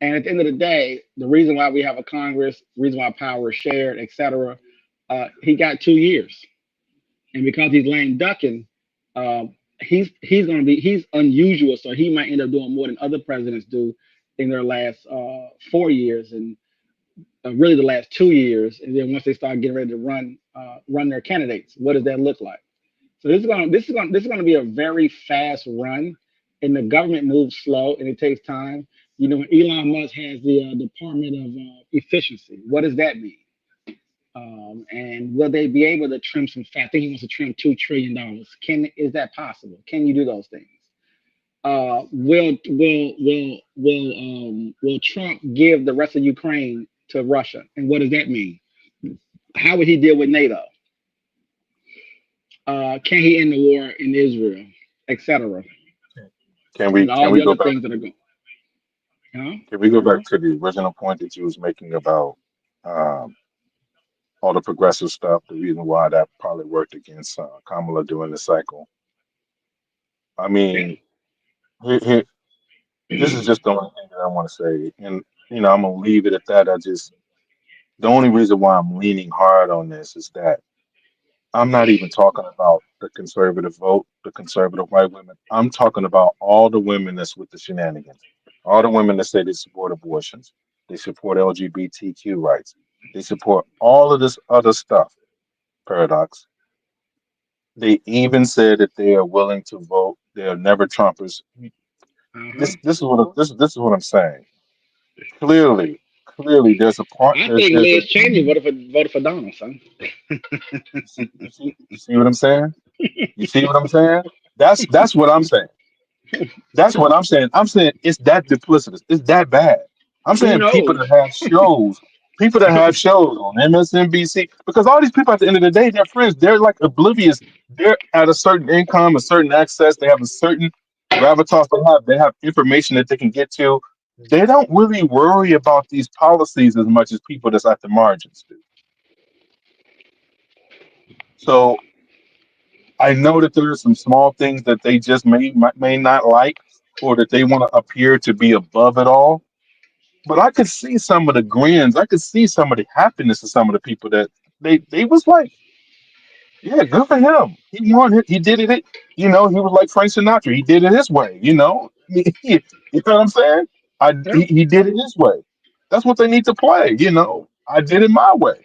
And at the end of the day, the reason why we have a Congress, the reason why power is shared, etc., he got 2 years, and because he's lame ducking, uh, he's unusual, so he might end up doing more than other presidents do in their last 4 years, and really the last 2 years. And then once they start getting ready to run their candidates, what does that look like? So this is gonna be a very fast run, and the government moves slow and it takes time. Elon Musk has the Department of Efficiency. What does that mean? And will they be able to trim some fat? I think he wants to trim $2 trillion. Is that possible? Can you do those things? Will Trump give the rest of Ukraine to Russia? And what does that mean? How would he deal with NATO? Can he end the war in Israel, etc.? Can we And can all we the go other back? things that are going. You know? Can we go back to the original point that you was making about um, all the progressive stuff? The reason why that probably worked against Kamala during the cycle. I Yeah. mean, here, this is just the only thing that I want to say, and I'm gonna leave it at that. The only reason why I'm leaning hard on this is that I'm not even talking about the conservative vote, the conservative white women. I'm talking about all the women that's with the shenanigans, all the women that say they support abortions, they support LGBTQ rights, they support all of this other stuff. Paradox. They even said that they are willing to vote. They are never Trumpers. Uh-huh. This is what I'm saying. Clearly, there's a part. I think There's a Liz Cheney voted for Donald, son. you see what I'm saying? You see what I'm saying? That's what I'm saying. That's what I'm saying. I'm saying it's that duplicitous. It's that bad. I'm Who saying knows? people that have shows on MSNBC, because all these people at the end of the day, they're friends. They're like oblivious. They're at a certain income, a certain access. They have a certain gravitas. They have information that they can get to. They don't really worry about these policies as much as people that's at the margins do. So I know that there are some small things that they just may not like, or that they want to appear to be above it all. But I could see some of the grins. I could see some of the happiness of some of the people that they was like, yeah, good for him. He won it. He did it. He was like Frank Sinatra. He did it his way. You know what I'm saying? Yep. He did it his way. That's what they need to play. I did it my way.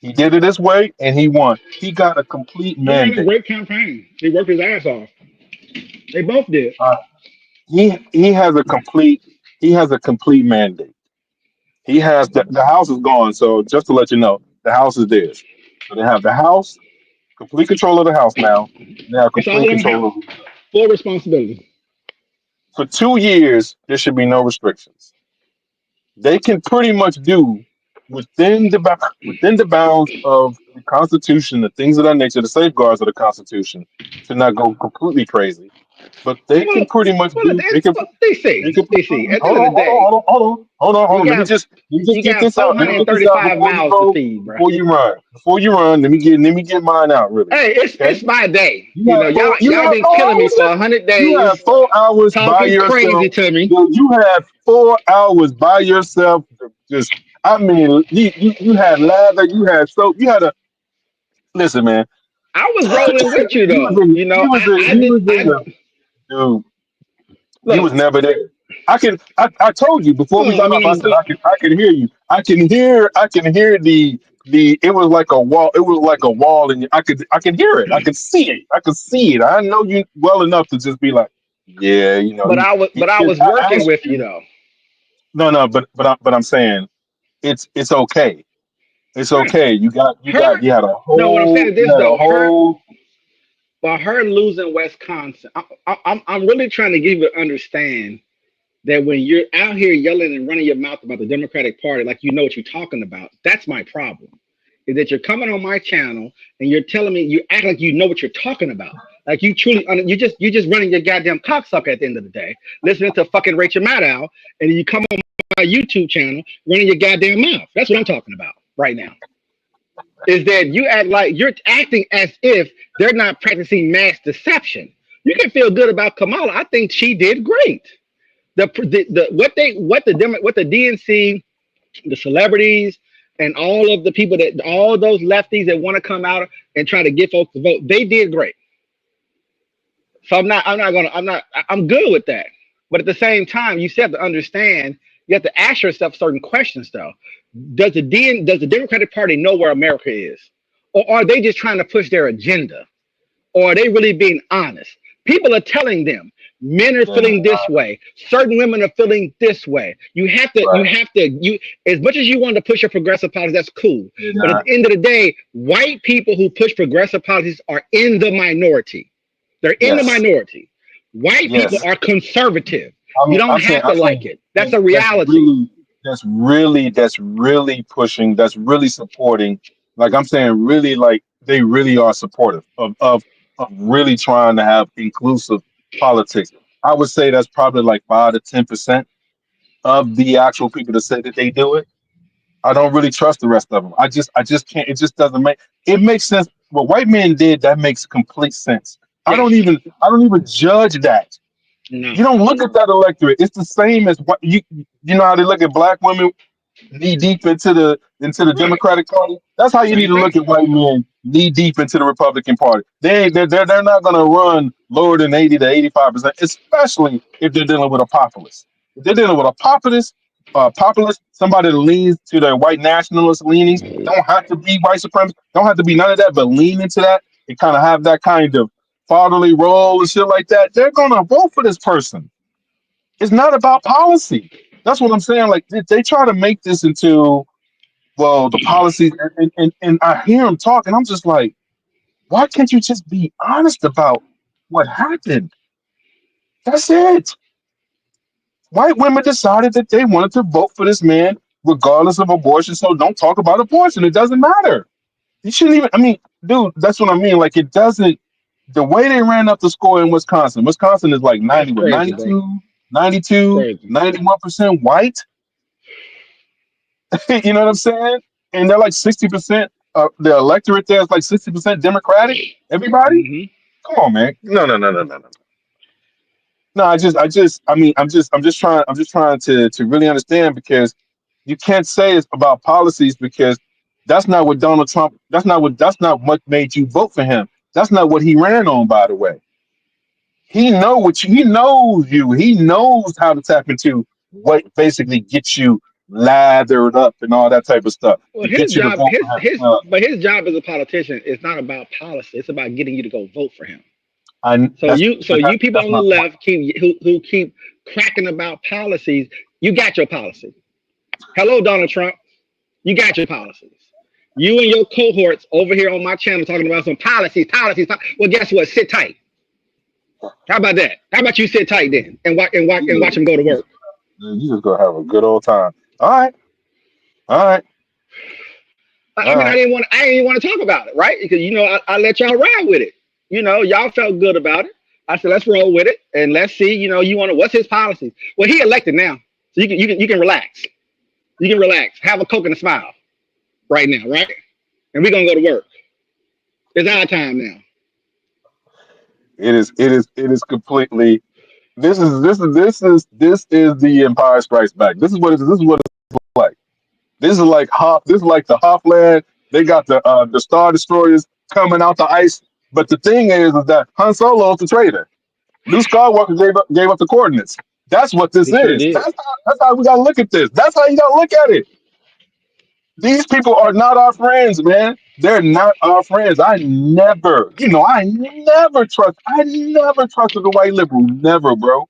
He did it his way, and he won. He got a complete He ran a mandate. great campaign. He worked his ass off. They both did. Uh, he has a complete mandate. He has the house is gone. So just to let you know, the house is theirs. So they have the house, complete control of the house now. They have It's all complete in the house. control of it. Full responsibility. For 2 years, there should be no restrictions. They can pretty much do within the bounds of the Constitution, the things of that nature, the safeguards of the Constitution, to not go completely crazy. But they Well, can pretty much well, do. They can. they They see. can. They see. At the Hold end of on, the hold day, on, hold on, hold on, hold on, hold you on. Let me got just you get got this out. Let me get this out 435 before you miles to go. feed, bro. Before you run. Before you run. Let me get mine out really Hey, quick. Okay. it's my day. You have four. You Y'all have been killing me 4 hours. for 100 days, You have 4 hours by talking crazy yourself. to me. Dude, you have 4 hours by yourself. Just, I mean, you had lather. You had soap. You had a listen, man. I was rolling with you You was though. in. You was in. I You did. was in I the dude. You look. was never there. I told you before we got I off. I mean, said I could hear you. I can hear the it was like a wall. It was like a wall, and I could hear it. I could see it. I could see it. I know you well enough to just be like, yeah, you know, But he I should was working ask with you you. though. No, but I'm saying it's okay. It's Yeah. okay. Her no, what I'm saying is you this had a though. whole By her losing Wisconsin, I'm really trying to give you to understand that when you're out here yelling and running your mouth about the Democratic Party, like you know what you're talking about, that's my problem. Is that you're coming on my channel and you're telling me you act like you know what you're talking about, like you truly you just running your goddamn cocksucker at the end of the day, listening to fucking Rachel Maddow, and you come on my YouTube channel running your goddamn mouth. That's what I'm talking about right now. Is that you act like you're acting as if they're not practicing mass deception. You can feel good about Kamala. I think she did great. The what the DNC, the celebrities, and all of the people that all those lefties that want to come out and try to get folks to vote, they did great. So I'm good with that. But at the same time, you still have to understand, you have to ask yourself certain questions though. Does the Democratic Party know where America is? Or are they just trying to push their agenda? Or are they really being honest? People are telling them men are they're feeling this not way, certain women are feeling this way. right. You as much as you want to push your progressive policies, that's cool. They're But at not. the end of the day, white people who push progressive policies are in the minority. They're in the Yes. minority. White people Yes. are conservative. You don't have to I'm like saying it. That's a reality. that's really pushing, that's really supporting. Like I'm saying, really, like they really are supportive of really trying to have inclusive politics. I would say that's probably like 5 to 10% of the actual people that say that they do it. I don't really trust the rest of them. I just can't. It just doesn't make. It makes sense. What white men did, that makes complete sense. Yes. I don't even judge that. No. You don't look at that electorate. It's the same as what you know how they look at black women knee deep into the Right. Democratic Party. That's how you need Same to thing. look at white men knee deep into the Republican Party. They're not going to run lower than 80 to 85%, especially if they're dealing with a populist. If they're dealing with a populist, somebody that leans to their white nationalist leanings, don't have to be white supremacist, don't have to be none of that, but lean into that and kind of have that kind of fatherly role and shit like that. They're going to vote for this person. It's not about policy. That's what I'm saying. Like they try to make this into, well, the policies, and I hear them talk, and I'm just like, why can't you just be honest about what happened? That's it. White women decided that they wanted to vote for this man regardless of abortion. So don't talk about abortion. It doesn't matter. You shouldn't even. I mean, dude, that's what I mean. Like it doesn't. The way they ran up the score in Wisconsin, Wisconsin is like That's 90, what, crazy, bro. 92, It's 92, crazy. 91% white. You know what I'm saying? And they're like 60%. The electorate there is like 60% Democratic. Everybody, Hmm. come on, man. No. No, I'm just trying to really understand because you can't say it's about policies because that's not what Donald Trump. That's not what made you vote for him. That's not what he ran on, by the way. He knows you. He knows how to tap into what basically gets you lathered up and all that type of stuff Well, to get you to vote for him. but his job as a politician is not about policy. It's about getting you to go vote for him. So you people That's on the my point. left who keep cracking about policies, you got your policy. Hello, Donald Trump. You got your policies. You and your cohorts over here on my channel talking about some policies. Well, guess what? Sit tight. How about that? How about you sit tight then and watch them go to You work? just, you just gonna have a good old time. All right, all right, I all mean, right. I didn't even want to talk about it, right? Because I let y'all ride with it. Y'all felt good about it. I said, let's roll with it and let's see. You want to what's his policies? Well, he elected now, so you can relax. You can relax. Have a coke and a smile right now, right? And we're gonna go to work. It's our time now. It is completely. This is the Empire Strikes Back. This is what it's like. This is like the Hoffland. They got the Star Destroyers coming out the ice. But the thing is that Han Solo is the traitor. Luke Skywalker gave up the coordinates. That's what this He sure is. did. That's how we gotta look at this. That's how you gotta look at it. These people are not our friends, man. They're not our friends. I never trusted a white liberal. Never, bro.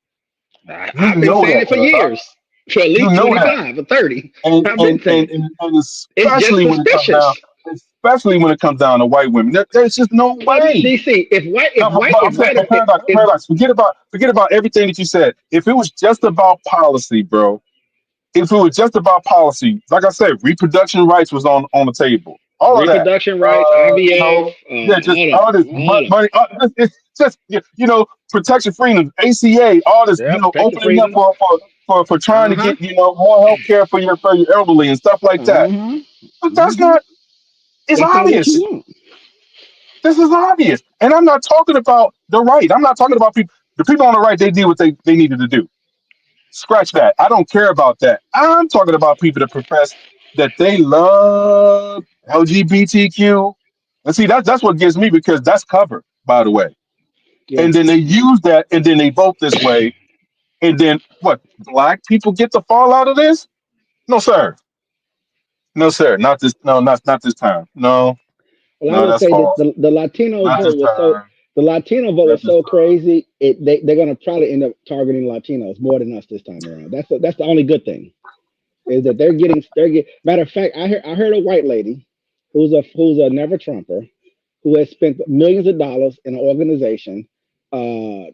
You I've been know saying that, it for brother. years, for at You least know that. 25 or 30. and I've been and saying and it. and, and It's just suspicious. especially when it comes down to white women, there's just no But way. DC, But I'm saying, but if paradox. Forget about everything that you said. If it was just about policy, bro. If it was just about policy, like I said, reproduction rights was on the table. All of that. reproduction rights, IVF, Yeah, just all of all it, this all of it. money. It's just protection freedom, ACA, all this, Yeah, protective opening up freedom. for trying to Uh-huh. get more health care for your elderly and stuff like that. Uh-huh. But that's Hmm. not. It's That's not what you obvious. want. This is obvious. And I'm not talking about the right. I'm not talking about people. The people on the right, they did what they needed to do. Scratch that. I don't care about that. I'm talking about people that profess that they love LGBTQ. And see, that's what gets me because that's covered, by the way. Yeah. And then they use that and then they vote this way. And then what? Black people get the fall out of this? No, sir. No, sir. Not this. No, not this time. No, Well, I no, will that's say that false. the Latino Not this vote was so time. the Latino vote Not was this so time. crazy. They're gonna probably end up targeting Latinos more than us this time around. That's the only good thing is that they're getting. Matter of fact, I heard a white lady who's a never Trumper who has spent millions of dollars in an organization. I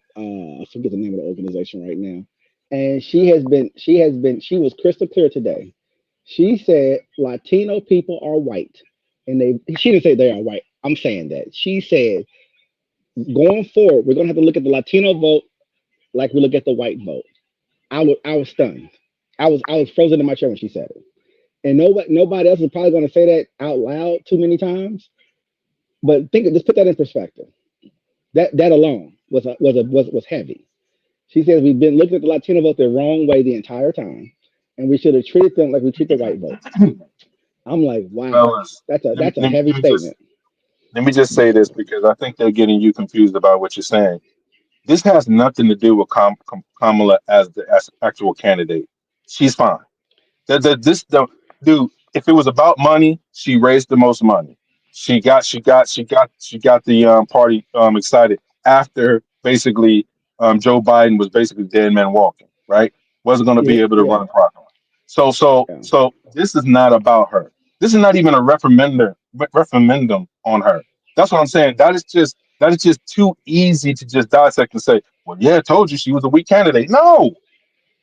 forget the name of the organization right now, and she was crystal clear today. She said Latino people are white, and she didn't say they are white. I'm saying that she said going forward we're gonna have to look at the Latino vote like we look at the white vote. I was stunned. I was frozen in my chair when she said it, and nobody else is probably gonna say that out loud too many times. But just put that in perspective. That alone was heavy. She says we've been looking at the Latino vote the wrong way the entire time, and we should have treated them like we treat the white vote. I'm like, wow, Fellas, that's a let me, that's a let me, heavy let me just statement. let me just say this because I think they're getting you confused about what you're saying. This has nothing to do with Kamala as actual candidate. She's fine. Dude. If it was about money, she raised the most money. She got the party excited after basically Joe Biden was basically dead man walking. Right, wasn't going to Yeah, be able to yeah, run properly. yeah. So this is not about her. This is not even a referendum on her. That's what I'm saying. That is just too easy to just dissect and say, well, yeah, I told you she was a weak candidate. No,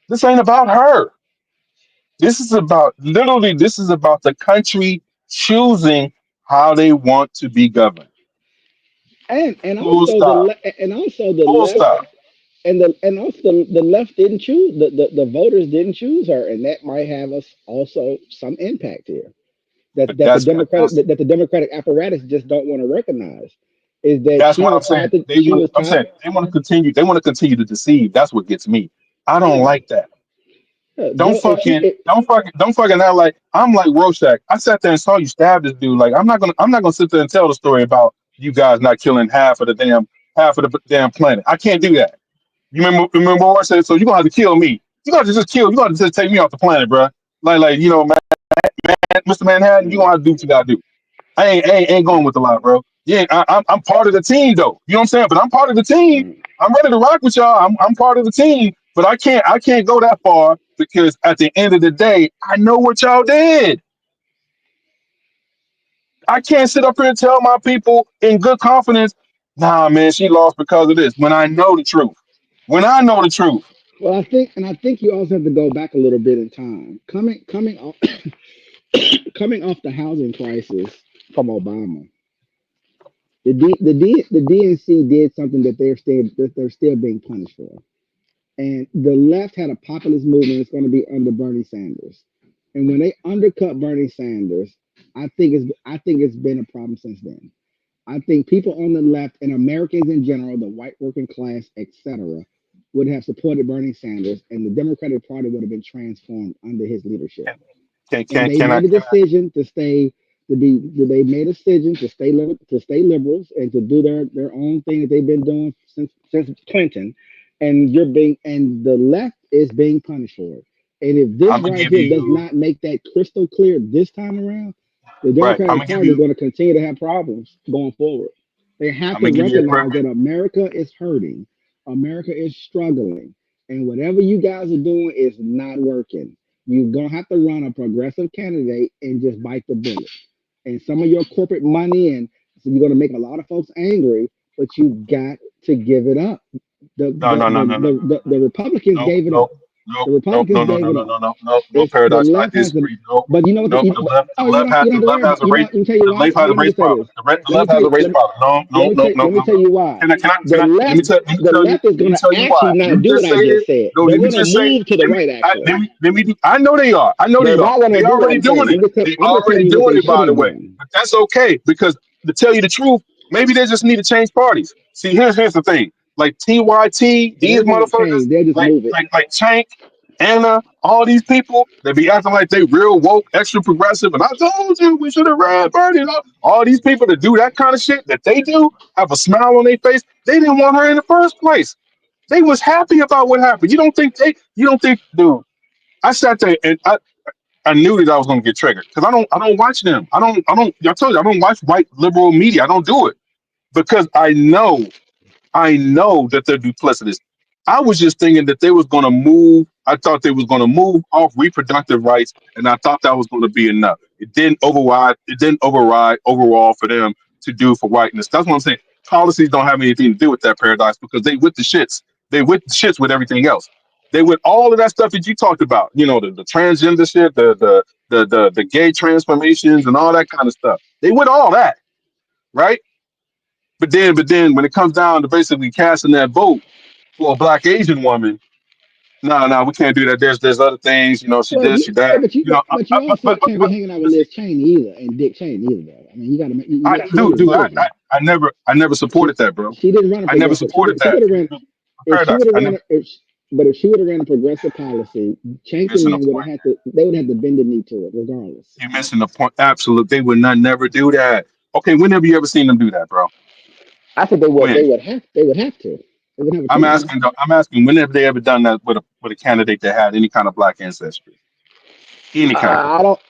this ain't about her. This is about the country choosing how they want to be governed. And Full also the stop. and also the Full left stop. and also the left didn't choose the voters didn't choose her, and that might have us also some impact here. But That the Democratic apparatus just don't want to recognize is that that's what I'm saying. I'm saying they want to continue. They want to continue to deceive. That's what gets me. I don't yeah. like that. Yeah, Don't Joe, if she fucking don't fucking act like I'm like Rorschach. I sat there and saw you stab this dude. Like I'm not gonna sit there and tell the story about you guys not killing half of the damn planet. I can't do that. You remember what I said? So you're gonna have to kill me. You're gonna have to just kill. You're gonna have to just take me off the planet, bro. Like man, Mr. Manhattan, you mm, gonna have to do what you gotta do. I ain't going with the lie, bro. Yeah, I'm part of the team though. You know what I'm saying? But I'm part of the team. mm. I'm ready to rock with y'all. I'm part of the team. But I can't go that far because at the end of the day, I know what y'all did. I can't sit up here and tell my people in good confidence, nah, man, she lost because of this. When I know the truth. When I know the truth. Well, I think you also have to go back a little bit in time. Coming off the housing crisis from Obama, the DNC did something that they're still being punished for. And the left had a populist movement that's going to be under Bernie Sanders. And when they undercut Bernie Sanders, I think it's been a problem since then. I think people on the left and Americans in general, the white working class, etc., would have supported Bernie Sanders, and the Democratic Party would have been transformed under his leadership. Can And can they can I made a can I decision to stay to be. They made a decision to stay liberals and to do their own thing that they've been doing since Clinton. And the left is being punished for it. And if this I'm gonna right give here does you not make that crystal clear this time around, the right. I'm Democratic gonna give Party is you. going to continue to have problems going forward. They have I'm to gonna give you a recognize perfect. that America is hurting, America is struggling, and whatever you guys are doing is not working. You're going to have to run a progressive candidate and just bite the bullet. And some of your corporate money, and so you're going to make a lot of folks angry, but you got to give it up. The, No, the, no, no, the, no, no, no, the, the, the Republicans no, gave it no, up. no, The no, no, Republicans no, gave no, it no, up. no, no, no, no, It's the Paradox. I left has the, disagree. No, but you know what? no. The left, the Oh, you left don't has you the don't have to left worry about. has a race. Let me tell you The why. left has a Hold on, let me race say problem. this. The Let me left tell has a you. race problem. No, no, no, no, Let me no, tell no. you why. Can The I? Let me left tell. Let me the tell you. left is Let me gonna tell you actually why. not You do what just I said. just said. No, They're let me gonna just say. move to the Let me. right. Actually, Let me do. I know they are. I know they they're are. not gonna They do what already I'm doing saying. it. They I'm just already telling you what doing they it. should By the have way, done. but that's okay because to tell you the truth, maybe they just need to change parties. See, here's the thing. Like TYT, They these won't motherfuckers, change. They'll just move it. like Tank, Anna, all these people that be acting like they real woke, extra progressive, and I told you we should have ran Bernie. All these people that do that kind of shit that they do have a smile on their face. They didn't want her in the first place. They was happy about what happened. You don't think, dude. I sat there and I knew that I was gonna get triggered because I don't watch them. I told you I don't watch white liberal media. I don't do it because I know that they're duplicitous. I was just thinking that they was going to move. I thought they was going to move off reproductive rights, and I thought that was going to be enough. It didn't override. It didn't override overall for them to do for whiteness. That's what I'm saying. Policies don't have anything to do with that paradox because they with the shits. They with the shits with everything else. They with all of that stuff that you talked about. You know, the transgender shit, the gay transformations, and all that kind of stuff. They with all that, right? But then when it comes down to basically casting that vote for a black Asian woman, no, we can't do that. There's other things, you know, she Well, this, you she yeah, that, you know. but you also can't be But, hanging out with but see, Liz Cheney either and Dick Cheney either. Though. I mean, you got to she got to dude, choose one. I never She supported that, bro. she didn't run a I never progressive. supported She that. would have ran if she Paradox. would have I ran never. a, if she, but if she would have ran a progressive policy, You're Chase and missing the them would have point. had to. They would have to bend the knee to it regardless. You're missing the point. Absolute. They would not never do that. Okay, when have you ever seen them do that, bro? I think they would. When? They would have to. They would have a I'm choice. asking. I'm asking. When have they ever done that with a candidate that had any kind of black ancestry? Any kind. I don't.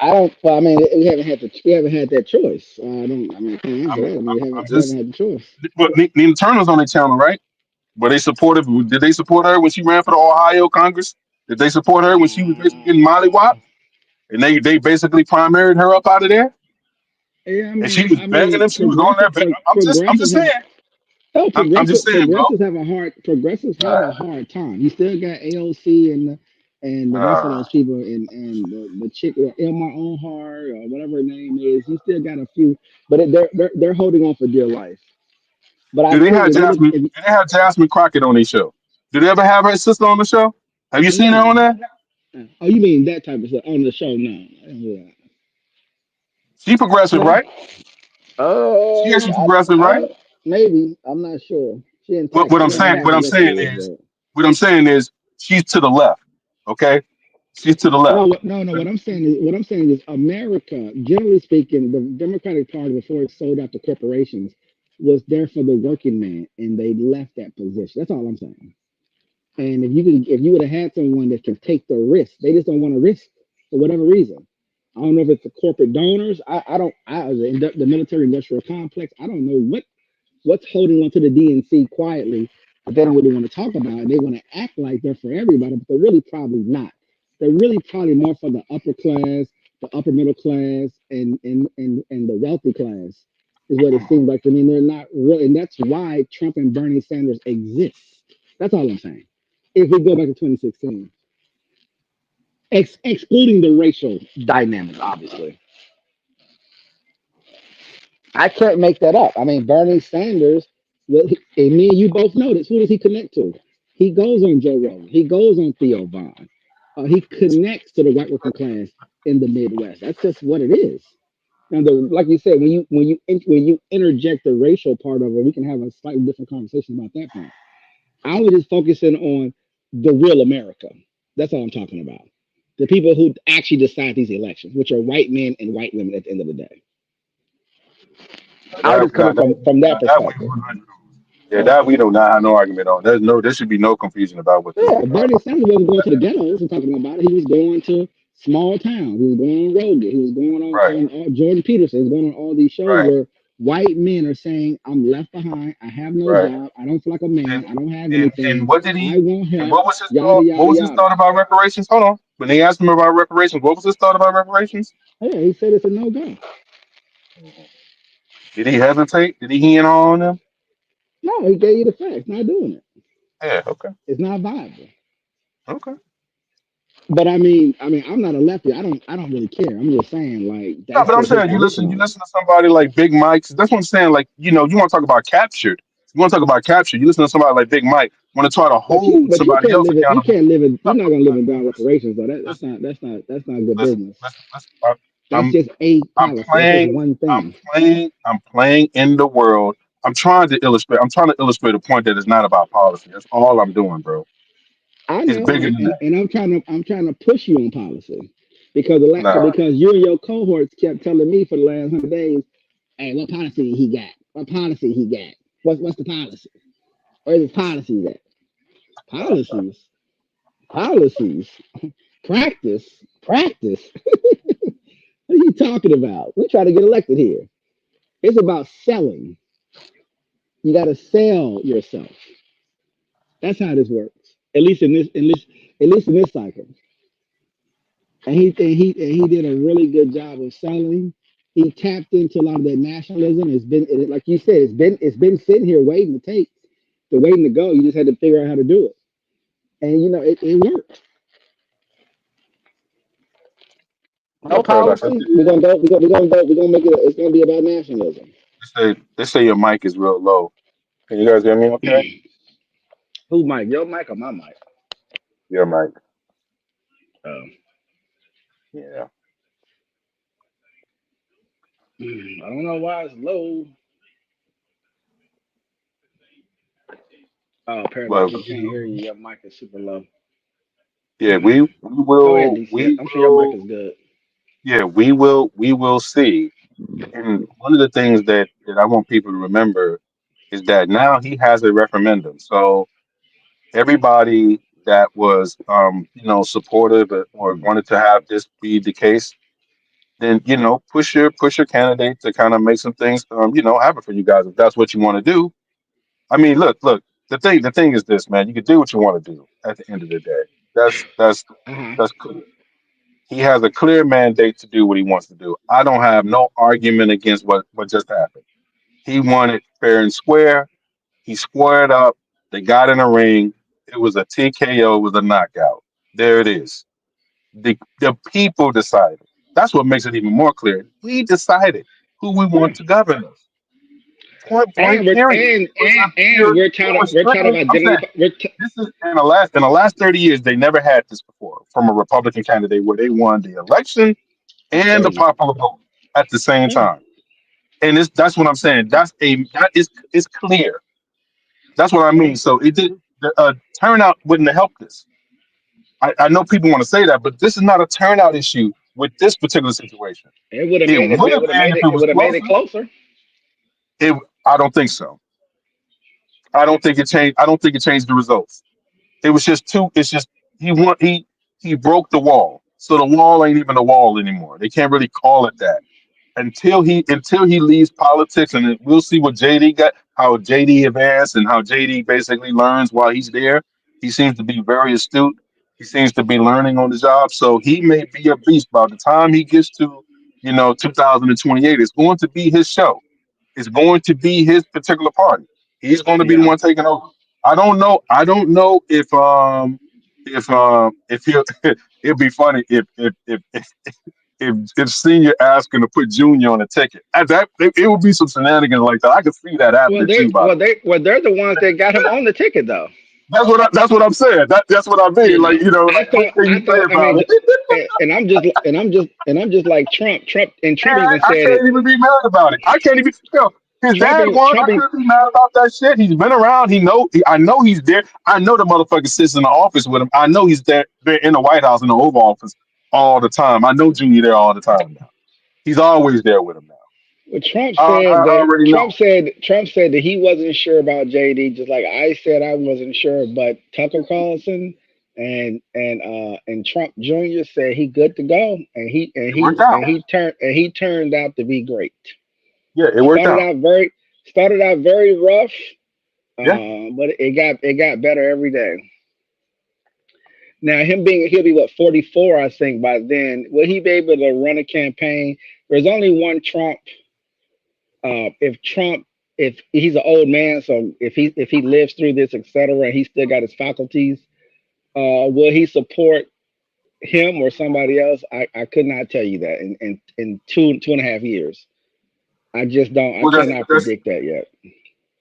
Well, I mean, we haven't had that choice. I don't. I mean, I can't answer I'm, that. I mean, I'm we haven't just. had the choice. But Nina Turner's on the channel, right? Were they supportive? Did they support her when she ran for the Ohio Congress? Did they support her when she was basically getting mollywopped? And they basically primaried her up out of there? Yeah, And she was I begging mean, them. She was on there. I'm just progressives have saying. I'm just saying, bro. progressives have a hard time. You still got AOC and the rest of Uh, those people and the chick Elmar Onhar or whatever her name is. You still got a few, but they're holding on for dear life. But I do they think have if you look, Jasmine? Do they have Jasmine Crockett on their show? Do they ever have her sister on the show? Have you seen her no, on there? oh, you mean that type of stuff on the show? No, I don't do that. She progressive, No. right? She actually progressive, I right? don't. Maybe I'm not sure. She in What Texas. I'm I don't saying, know how progressive it is, but. what I'm saying is, she's to the left. Okay, she's to the left. No. What I'm saying is America, generally speaking, the Democratic Party before it sold out to corporations was there for the working man, and they left that position. That's all I'm saying. And if you would have had someone that can take the risk, they just don't want to risk for whatever reason. I don't know if it's the corporate donors. I don't. The military industrial complex. I don't know what's holding on to the DNC quietly, but they don't really want to talk about it. They want to act like they're for everybody, but they're really probably not. They're really probably more for the upper class, the upper middle class, and the wealthy class is what it seems like to me. And they're not really, and that's why Trump and Bernie Sanders exist. That's all I'm saying. If we go back to 2016, excluding the racial dynamics, obviously. I can't make that up. I mean, Bernie Sanders, and me and you both know this. Who does he connect to? He goes on Joe Rogan. He goes on Theo Vaughn. He connects to the white working class in the Midwest. That's just what it is. And like you said, when you interject the racial part of it, we can have a slightly different conversation about that point. I was just focusing on the real America. That's all I'm talking about. The people who actually decide these elections, which are white men and white women at the end of the day. I was That just coming that from that that way perspective. 100. Yeah, that we do not have no argument on. There should be no confusion about what this is Yeah, about. Bernie Sanders wasn't going to the ghettos and talking about it. He was going to small towns. He was going on Rogan. He was going Right, on all, Jordan Peterson. He was going on all these shows right, where white men are saying, "I'm left behind. I have no right. job. I don't feel like a man. And I don't have and anything. what did I he? want And help." what was his Yada thought? What yada was his yada. thought about reparations? Hold on. When they asked him about reparations, what was his thought about reparations? Yeah, he said it's a no go. Mhm. Did he hesitate? Did he hen on them? No, he gave you the facts. Not doing it. Yeah. Okay. It's not viable. Okay. But I'm not a lefty. I don't really care. I'm just saying, like, No, that's but I'm what his saying position you is. listen to somebody like Big Mike. That's what I'm saying. Like, you want to talk about captured. You want to talk about captured. You listen to somebody like Big Mike want to try to hold But you somebody can't else live it. You accountable. can't live it. No, You're not gonna live no, in down listen, reparations though. listen, That's not good listen, business. listen, listen. That's I'm just a I'm policy. That's just playing. one I'm thing. I'm playing in the world. I'm trying to illustrate a point that is not about policy. That's all I'm doing, bro. I It's know, bigger than that. and I'm trying to push you on policy Nah. because you and your cohorts kept telling me for the last 100 days, hey, what policy he got? What policy he got? What's the policy? Where's his policies at? Policies, policies, practice. What are you talking about? We try to get elected here. It's about selling. You got to sell yourself. That's how this works. At least in this cycle. And he did a really good job of selling. He tapped into a lot of that nationalism. Like you said, it's been sitting here waiting to go. You just had to figure out how to do it, and it worked. No No paradox. policy. We're gonna go. We're gonna make it. It's gonna be about nationalism. They say your mic is real low. Can you guys hear me? Okay. Who mic? Your mic or my mic? Your mic. Um, Yeah. I don't know why it's low. Oh, Paradox, But we can't hear you. Your mic is super low. yeah, Go ahead, DC. I'm sure your mic is good. we will see. And one of the things that I want people to remember is that now he has a referendum. So everybody that was supportive or Mm. wanted to have this be the case, then push your candidate to kind of make some things happen for you guys if that's what you want to do. I mean, look. The thing is this, man. You can do what you want to do at the end of the day. That's that's Uh-huh. that's clear. He has a clear mandate to do what he wants to do. I don't have no argument against what just happened. He won it fair and square. He squared up. They got in a ring. It was a TKO. It was a knockout. There it is. The people decided. That's what makes it even more clear. We decided who we Yeah. want to govern us. Point blank. And we're Period. and It was and a and pure. we're It talking was we're talking strictly. about I'm generally saying we're this is in the last 30 years they never had this before from a Republican candidate where they won the election That's and the crazy. popular vote at the same Yeah. time. And that's what I'm saying. That is clear. That's what I Yeah. mean. So it did the turnout wouldn't have helped this. I know people want to say that, but this is not a turnout issue with this particular situation. It would have It made it, would but it have would have been made if it. it It was would have made it closer. closer. It I don't think so. I don't think it changed. I don't think it changed the results. It was just too. It's just he want he broke the wall. So the wall ain't even a wall anymore. They can't really call it that until he leaves politics, and then we'll see what JD got, how JD advanced, and how JD basically learns while he's there. He seems to be very astute. He seems to be learning on the job, so he may be a beast by the time he gets to 2028. It's going to be his show. It's going to be his particular party. He's going to be the Yeah. one taking over. I don't know. I don't know if he'll. It'd be funny if senior asked him to put junior on a ticket. It would be some shenanigans like that. I could see that happening too. By the way, They're the ones that got him on the ticket though. that's what I'm saying. That's what I mean. You Like know, like what can I you say thought. I about mean, it? and I'm just like Trump. Trump Man, even I said it. can't even be mad about it. I can't even. His Trump dad even won. Trump I even, can't be mad about that shit. He's been around. I know he's there. I know the motherfucker sits in the office with him. I know he's there in the White House in the Oval Office all the time. I know Junior there all the time now. He's always there with him now. Well, Trump I said that already know. Trump said that he wasn't sure about JD, just like I said I wasn't sure, but Tucker Carlson and Trump Jr. said he good to go, and It worked out. he turned out to be great. Yeah, it worked Started out. out very started out very rough, Yeah. but it got better every day. Now he'll be what 44, I think by then. Will he be able to run a campaign? There's only one Trump. If Trump, if he's an old man, so if he lives through this, etc., and he still got his faculties, will he support him or somebody else? I could not tell you that in 2.5 years. I just don't. I Well, cannot predict that yet.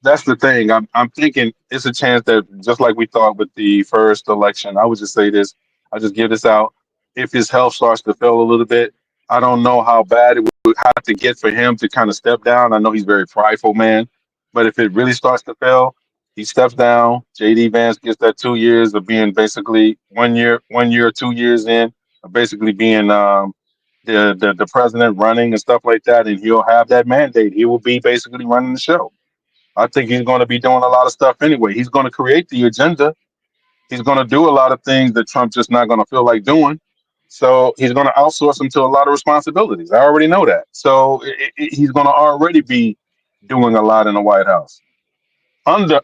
that's the thing. I'm thinking it's a chance that just like we thought with the first election, I would just say this. I just give this out. If his health starts to fail a little bit, I don't know how bad it would have to get for him to kind of step down. I know he's a very prideful man, but if it really starts to fail, he steps down. JD Vance gets that 2 years of being basically 1 year, 2 years in, of basically being the president running and stuff like that, and he'll have that mandate. He will be basically running the show. I think he's going to be doing a lot of stuff anyway. He's going to create the agenda. He's going to do a lot of things that Trump's just not going to feel like doing. So he's going to outsource him to a lot of responsibilities. I already know that. So he's going to already be doing a lot in the White House under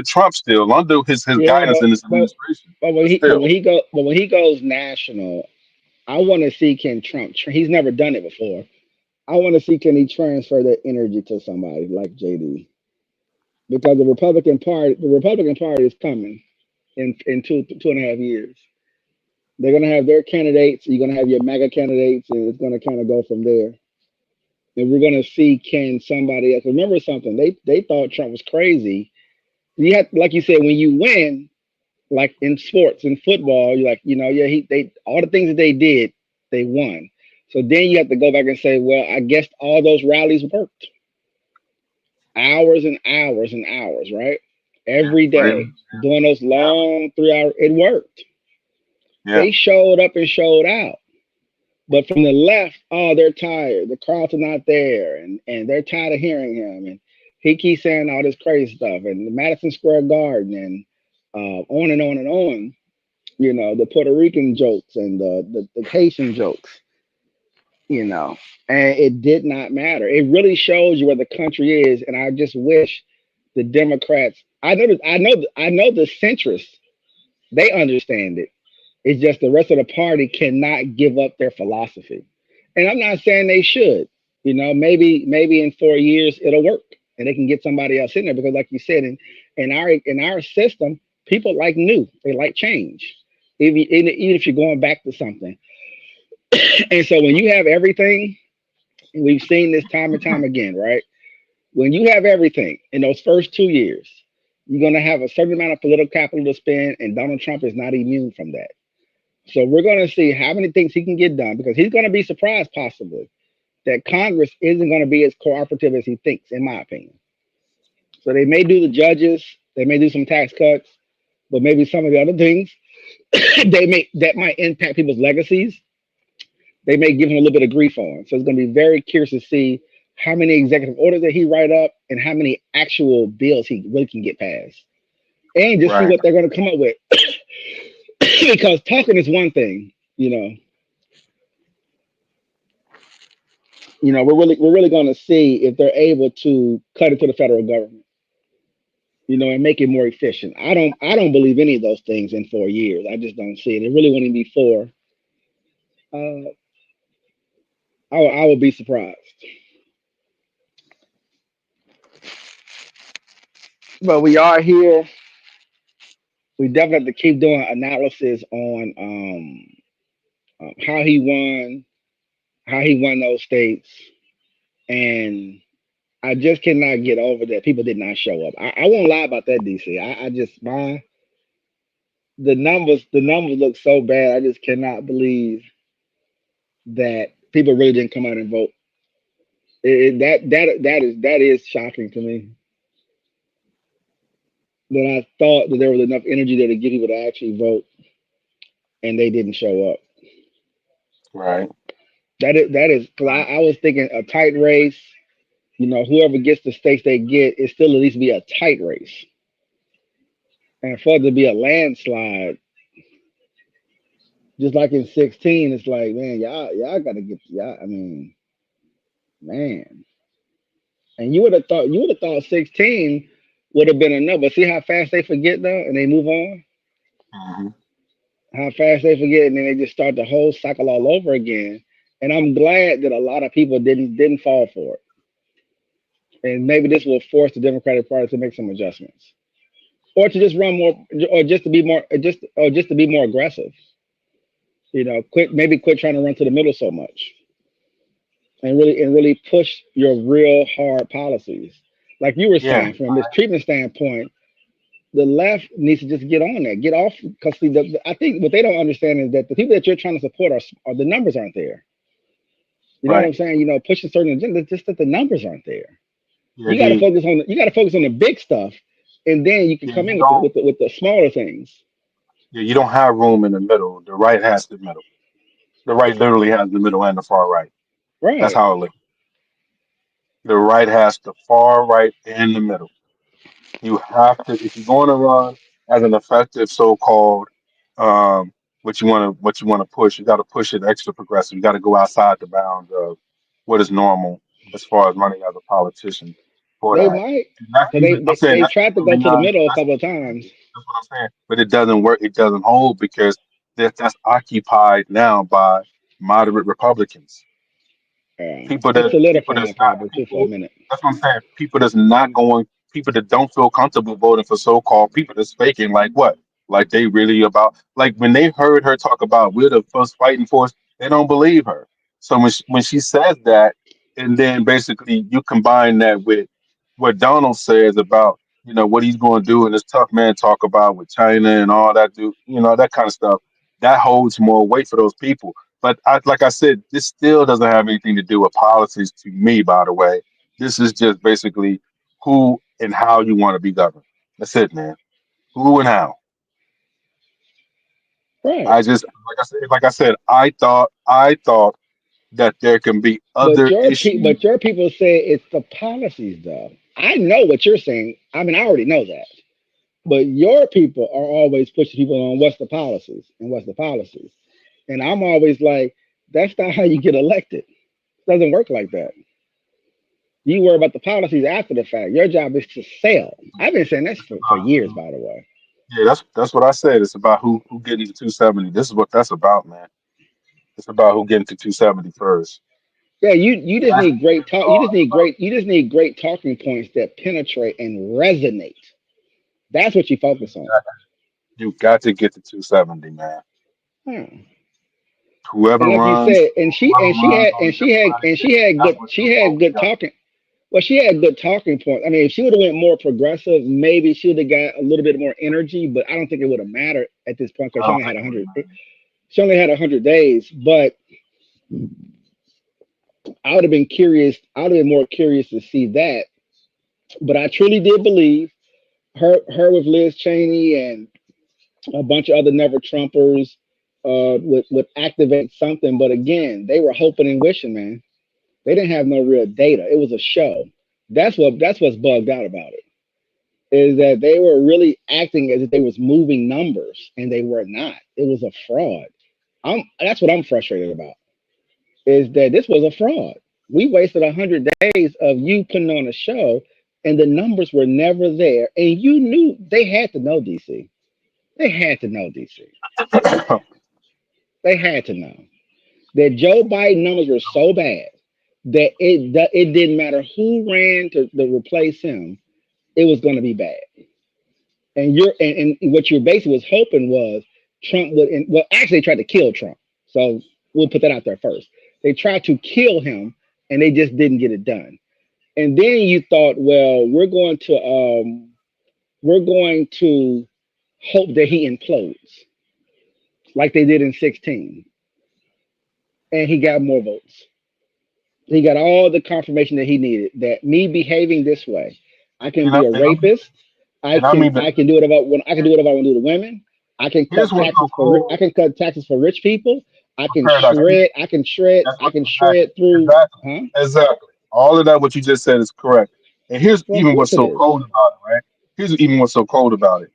Trump, still under his Yeah, guidance in this administration. But still, when he goes national, I want to see can Trump. He's never done it before. I want to see can he transfer that energy to somebody like JD, because the Republican Party is coming in 2.5 years. They're gonna have their candidates. You're gonna have your MAGA candidates, and it's gonna kind of go from there. And we're gonna see can somebody else remember something. They thought Trump was crazy. You have, like you said, when you win, like in sports in football, you're like, yeah, they all the things that they did, they won. So then you have to go back and say, well, I guess all those rallies worked, hours and hours and hours, right? yeah, Every pretty day much. doing those long 3 hours, it worked. Yeah, They showed up and showed out. But from the left, oh, they're tired. The crowds are not there, and they're tired of hearing him. And he keeps saying all this crazy stuff, and the Madison Square Garden, and on and on and on. The Puerto Rican jokes and the Haitian jokes. And it did not matter. It really shows you where the country is, and I just wish the Democrats. I know the centrists. They understand it. It's just the rest of the party cannot give up their philosophy. And I'm not saying they should. Maybe in 4 years it'll work and they can get somebody else in there because, like you said, in our system, people like new. They like change. Even if you're going back to something. And so when you have everything, we've seen this time and time again, right? When you have everything in those first 2 years, you're going to have a certain amount of political capital to spend, and Donald Trump is not immune from that. So we're going to see how many things he can get done because he's going to be surprised, possibly, that Congress isn't going to be as cooperative as he thinks, in my opinion. So they may do the judges, they may do some tax cuts, but maybe some of the other things that might impact people's legacies, they may give him a little bit of grief on. So it's going to be very curious to see how many executive orders that he write up and how many actual bills he really can get passed, and just see right, what they're going to come up with. Because talking is one thing, we're really going to see if they're able to cut it to the federal government, and make it more efficient. I don't believe any of those things in 4 years. I just don't see it. It really wouldn't be four. Uh, I would be surprised. But we are here. We definitely have to keep doing analysis on how he won those states, and I just cannot get over that people did not show up. I won't lie about that, DC. I just the numbers look so bad. I just cannot believe that people really didn't come out and vote. That is shocking to me. That I thought that there was enough energy there to get people to actually vote, and they didn't show up. right. That is because I was thinking a tight race. Whoever gets the states they get, it still at least be a tight race. And for it to be a landslide, just like in 16, it's like, man, y'all gotta get y'all. I mean, man. And you would have thought 16 would have been enough. But see how fast they forget though, and they move on. Hmm. How fast they forget, and then they just start the whole cycle all over again. And I'm glad that a lot of people didn't fall for it. And maybe this will force the Democratic Party to make some adjustments, or to just run more, or just to be more aggressive. Quit trying to run to the middle so much, and really push your real hard policies. Like you were Yeah, saying, from a mistreatment standpoint, the left needs to just get on that, get off. Because see, I think what they don't understand is that the people that you're trying to support are the numbers aren't there. You know what right. I'm saying? Pushing certain agendas, just that the numbers aren't there. Yeah, You got to focus on the big stuff, and then you can yeah, come you in with the don't. with the, with the smaller things. Yeah, you don't have room in the middle. The right has the middle. The right literally has the middle and the far right. That's Right. how it looks. The right has the far right and the middle. You have to, if you're going to run as an effective so-called, um, what you want to push, you got to push it extra progressive. You got to go outside the bounds of what is normal as far as running as a politician for They that. might. And that's So they even, I'm they, saying they that's tried to even go to the beyond. middle a That's couple of times. that's what I'm saying. But it doesn't work. It doesn't hold because that's occupied now by moderate Republicans. People It's people that's solidifying not probably too for a people. minute. That's what I'm saying. People that's not going. People that don't feel comfortable voting for so-called people that's faking. Like what? Like they really about. Like when they heard her talk about we're the first fighting force, they don't believe her. So when she says that, and then basically you combine that with what Donald says about what he's going to do and this tough man talk about with China and all that that kind of stuff. That holds more weight for those people. But like I said, this still doesn't have anything to do with policies to me, by the way. This is just basically who and how you want to be governed. That's it, man. Who and how. Right. I just like I said, I thought that there can be But other your pe- issues. but your people say it's the policies though. I know what you're saying. I mean, I already know that. But your people are always pushing people on what's the policies and what's the policies. And I'm always like, that's not how you get elected. It doesn't work like that. You worry about the policies after the fact. Your job is to sell. I've been saying this for years, by the way. Yeah, that's what I said. It's about who getting to 270. This is what that's about, man. It's about who getting to 270 first. Yeah, you just That's need great what it's talk. all about. You just need great talking points that penetrate and resonate. That's what you focus on. You got to get to 270, man. Hmm. Whoever And like you runs, said, whoever runs on the Democratic ticket, that's what she you had always good got. talking. Well, she had good talking points. I mean, if she would have went more progressive, maybe she would have got a little bit more energy. But I don't think it would have mattered at this point because I she don't only had think a it would hundred. matter. She only had 100 days. But I would have been curious. I would have been more curious to see that. But I truly did believe her with Liz Cheney and a bunch of other never Trumpers would activate something. But again, they were hoping and wishing, man. They didn't have no real data. It was a show. That's what's bugged out about it. Is that they were really acting as if they was moving numbers and they were not. It was a fraud. That's what I'm frustrated about. Is that this was a fraud. We wasted 100 days of you putting on a show and the numbers were never there. And you knew they had to know DC. They had to know DC. They had to know that Joe Biden numbers were so bad that it didn't matter who ran to replace him, it was going to be bad. And what you basically was hoping was Trump would. And, well, actually, they tried to kill Trump. So we'll put that out there first. They tried to kill him, and they just didn't get it done. And then you thought, well, we're going to hope that he implodes like they did in 16, and he got more votes. He got all the confirmation that he needed. That me behaving this way, I can and be I'm a and I'm rapist. I and I'm can even I can do whatever I want. I can do whatever I want to do to women. I can here's cut what's so taxes for cool. rich people. I can Paradox. shred. I can shred. That's I what can exactly, shred through. exactly, Huh? exactly. All of that, what you just said, is correct. And here's Well, of even what's course it so is. cold about it, right? Here's even what's so cold about it.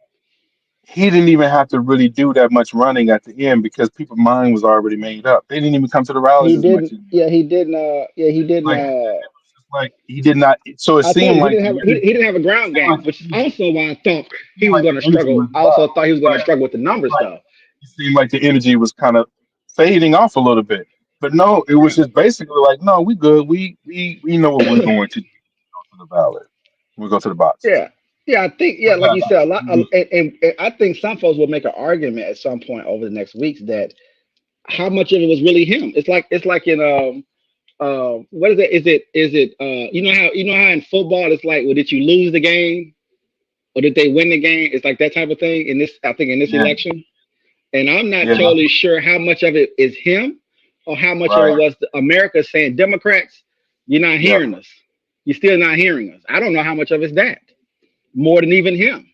He didn't even have to really do that much running at the end because people's mind was already made up. They didn't even come to the rallies He as much didn't. anymore. Yeah, he didn't. Yeah, he didn't. Like it was just like he did not. So it I told seemed you he like didn't the have. energy. He didn't have a It ground seemed game, like which is the energy. also why I thought It he seemed was like going to the energy struggle. was I also low. thought he was going to Right. struggle with the That's numbers, right. though. It seemed like the energy was kind of fading off a little bit. But no, it was Yeah. just basically like, no, we good. We know what we're going to do to the ballot. We go to the boxes. Yeah, yeah, I think yeah, We like got you that. said, a lot, We good. and I think some folks will make an argument at some point over the next weeks that how much of it was really him. It's like in what is it? Is it you know how in football it's like, well, did you lose the game or did they win the game? It's like that type of thing in this. I think in this Yeah, election, and I'm not yeah, that's totally sure how much of it is him or how much of it right. was America saying Democrats, you're not Yeah, hearing us. You're still not hearing us. I don't know how much of it's that more than even him.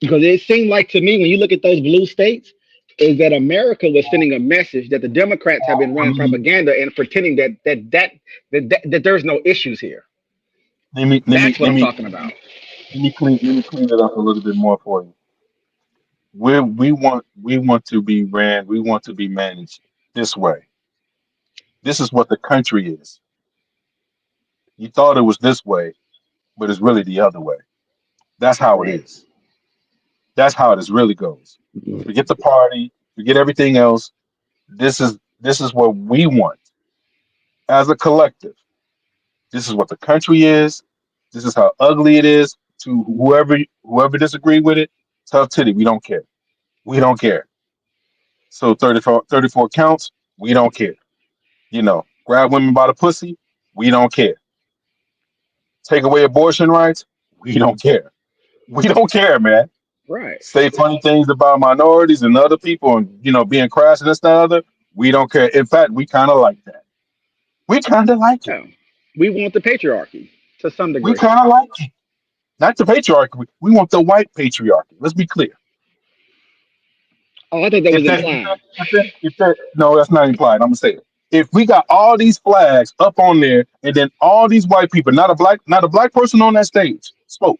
Because it seemed like to me when you look at those blue states, is that America was sending a message that the Democrats have been let running me propaganda and pretending that there's no issues here. let me let me That's what let I'm me talking about. let me clean it up a little bit more for you. We want to be ran. We want to be managed this way. This is what the country is. You thought it was this way, but it's really the other way. That's how it Right. is. That's how it is really goes. Forget the party. Forget everything else. This is what we want as a collective. This is what the country is. This is how ugly it is to whoever disagree with it. Tough titty. We don't care. We don't care. So 34 counts. We don't care. Grab women by the pussy. We don't care. Take away abortion rights. We don't care. We don't care, man. Right. Say funny things about minorities and other people and being crass and this and that other. We don't care. In fact, we kind of like that. We kind of like it. Yeah. We want the patriarchy to some We degree. kind of like it. Not the patriarchy. We want the white patriarchy. Let's be clear. Oh, I thought that If was that, if implied. that, if that, if that, no, that's not implied. I'm gonna say it. If we got all these flags up on there, and then all these white people, not a black person on that stage spoke,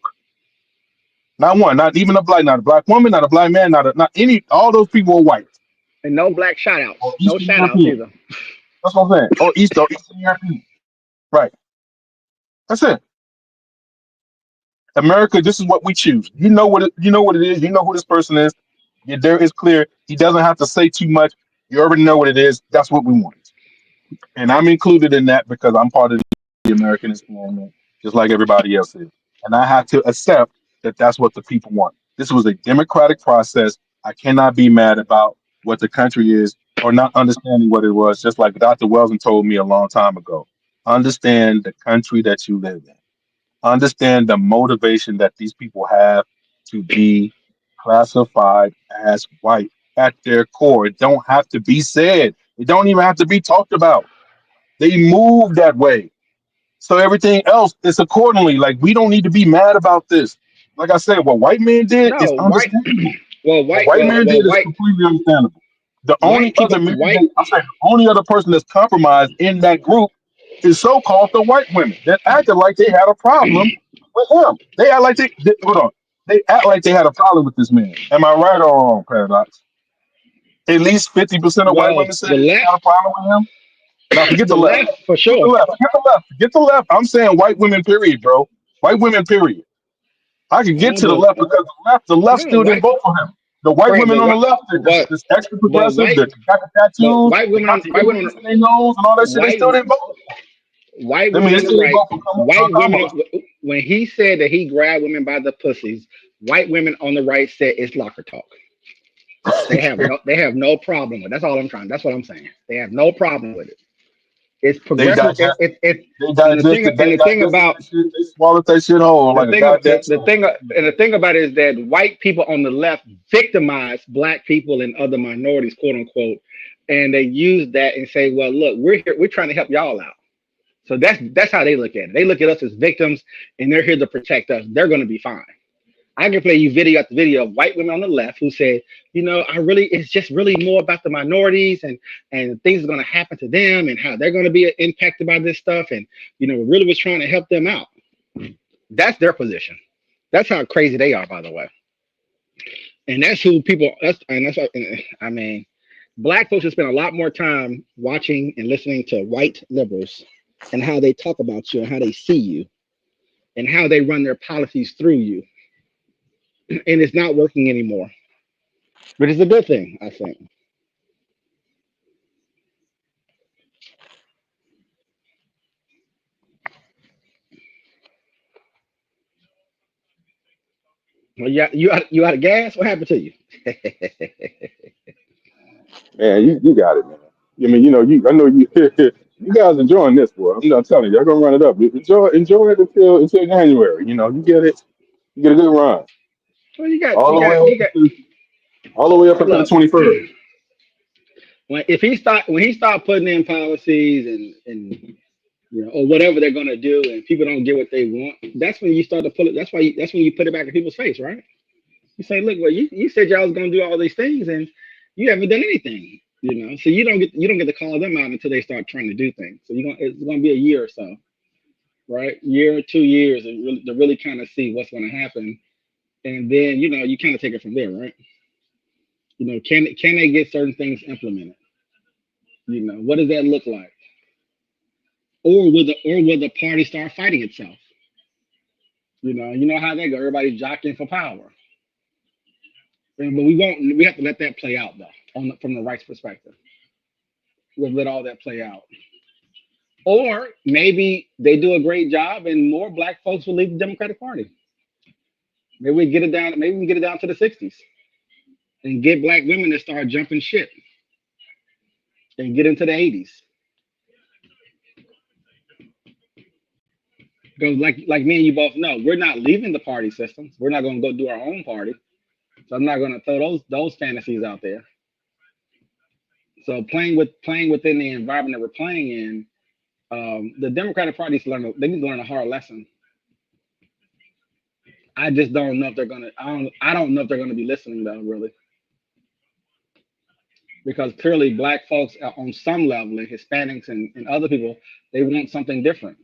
not one, not even a black, not a black woman, not a black man, not any, all those people are white And no black shout or outs. No Eastern shout outs European. either. That's what I'm saying. Or Eastern European. Right. That's it. America, this is what we choose. You know what it is. You know who this person is. There is clear. He doesn't have to say too much. You already know what it is. That's what we want. And I'm included in that because I'm part of the American experiment, just like everybody else is. And I have to accept that that's what the people want. This was a democratic process. I cannot be mad about what the country is or not understanding what it was, just like Dr. Wells told me a long time ago. Understand the country that you live in. Understand the motivation that these people have to be classified as white at their core. It don't have to be said. It don't even have to be talked about. They move that way. So everything else is accordingly. Like we don't need to be mad about this. Like I said, what white man did is No, white. understandable. Well, What white. white Well, man well, did is white. completely understandable. The only White other people. man White. that I'm saying, the only other person that's compromised in that group is so-called the white women that acted like they had a problem with him. They act like hold on. They act like they had a problem with this man. Am I right or wrong, Paradox? At least 50% of white Well, women said the they had a left. problem with him. Now forget the The left. left for Forget the sure. left. Forget the left. Forget the left. I'm saying white women, period, bro. White women, period. I could get No, to the but left because the left no still didn't white. vote for him. The white Right, women but on the what? left, But this extra but progressive, white. the got the But tattoos, the conservative piece in their nose, and all that shit, they white still didn't vote. white I mean, women they on the still didn't right. vote for White women. Kamala. When he said that he grabbed women by the pussies, white women on the right said it's locker talk. They have no problem with. That's all I'm trying. That's what I'm saying. They have no problem with it. It's they progressive. digest, It they and the thing digested, and they the thing digested about that shit. They swallowed that shit whole the like a thing of goddamn the sandwich. thing and the thing about it is that white people on the left victimize black people and other minorities, quote unquote, and they use that and say, "Well, look, we're here. We're trying to help y'all out." So that's how they look at it. They look at us as victims, and they're here to protect us. They're going to be fine. I can play you video after video of white women on the left who said, it's just really more about the minorities and things are going to happen to them and how they're going to be impacted by this stuff. And, we really was trying to help them out. That's their position. That's how crazy they are, by the way. And that's who people, I mean, black folks have spent a lot more time watching and listening to white liberals and how they talk about you and how they see you and how they run their policies through you. And it's not working anymore, but it's a good thing, I think. Well, you out of gas? What happened to you? Man, you got it, man. I mean, I know you you guys enjoying this, boy. I'm not telling you, y'all gonna run it up. Enjoy it until January. You get it. You get a good run Well, you got all you the way got up you got. all the way up until the Look, 21st. when he start putting in policies and or whatever they're gonna do, and people don't get what they want, that's when you start to pull it. That's when you put it back in people's face, right? You say, look, well, you said y'all was gonna do all these things, and you haven't done anything. So you don't get to call them out until they start trying to do things. So it's gonna be a year or so, right? Year or 2 years, to really kind of see what's gonna happen, and then you kind of take it from there, right? Can they get certain things implemented? What does that look like? Or will the party start fighting itself? You know how they go. Everybody jockeying for power. But we won't. We have to let that play out though, from the rights perspective. We'll let all that play out. Or maybe they do a great job, and more black folks will leave the Democratic Party. Maybe we get it down. Maybe we get it down to the '60s and get black women to start jumping ship and get into the '80s. Because like me and you both know, we're not leaving the party systems. We're not going to go do our own party. So I'm not going to throw those fantasies out there. So playing within the environment that we're playing in, the Democratic Party they need to learn a hard lesson. I just don't know if they're gonna. I don't know if they're gonna be listening though, really, because clearly black folks on some level, and Hispanics and other people, they want something different.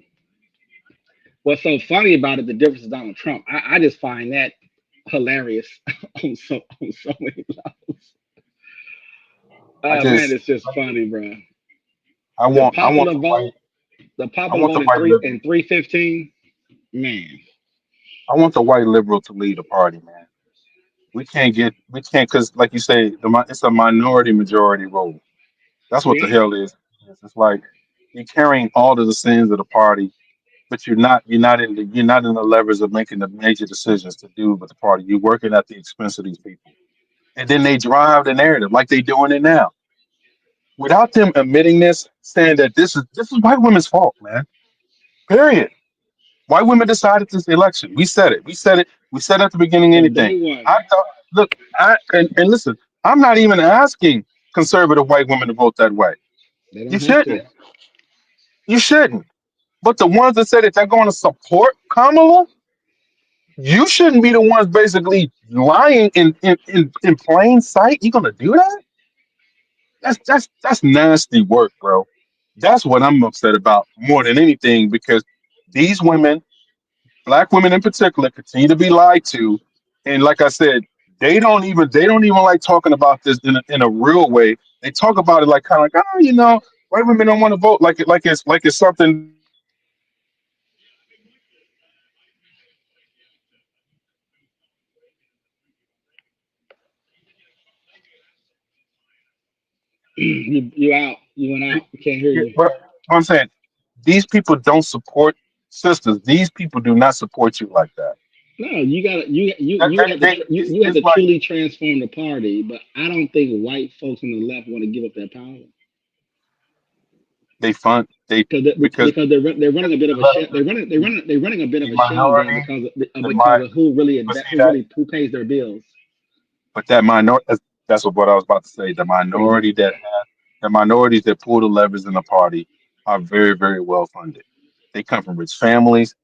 What's so funny about it, the difference is Donald Trump. I just find that hilarious on so many levels. I Man, just it's just funny, bro. I The want I want popular the vote, white the I popular want vote the in white three liberal in 315. Man, I want the white liberal to lead the party, man. We can't because like you say it's a minority majority role. That's what the yeah, hell is. It's like you're carrying all of the sins of the party, but you're not in the levers of making the major decisions to do with the party. You're working at the expense of these people, and then they drive the narrative like they're doing it now, without them admitting this, saying that this is white women's fault, man. Period. White women decided this election. We said it. We said it. We said at the beginning. from Anything. day one, I thought. Look. And listen. I'm not even asking conservative white women to vote that way. they You don't have to. shouldn't. You shouldn't. But the ones that say that they're going to support Kamala, you shouldn't be the ones basically lying in plain sight. You gonna do that? That's nasty work, bro. That's what I'm upset about more than anything because these women, black women in particular, continue to be lied to, and like I said, they don't even like talking about this in a real way. They talk about it like kind of like white women don't want to vote like it's something that they can just say and do. But it's not. You out. You went out. We can't hear Yeah, you. but what I'm saying, these people don't support sisters. These people do not support you like that. No, you got you have to you have It's to like truly transform the party. But I don't think white folks on the left want to give up their power they fund they because because they're running a bit the of a left, they're running a bit of the a shell game minority, because of but see that, who pays their bills. but that minority, that's what I was about to say. The minorities that pull the levers in the party are very, very well funded. They come from rich families.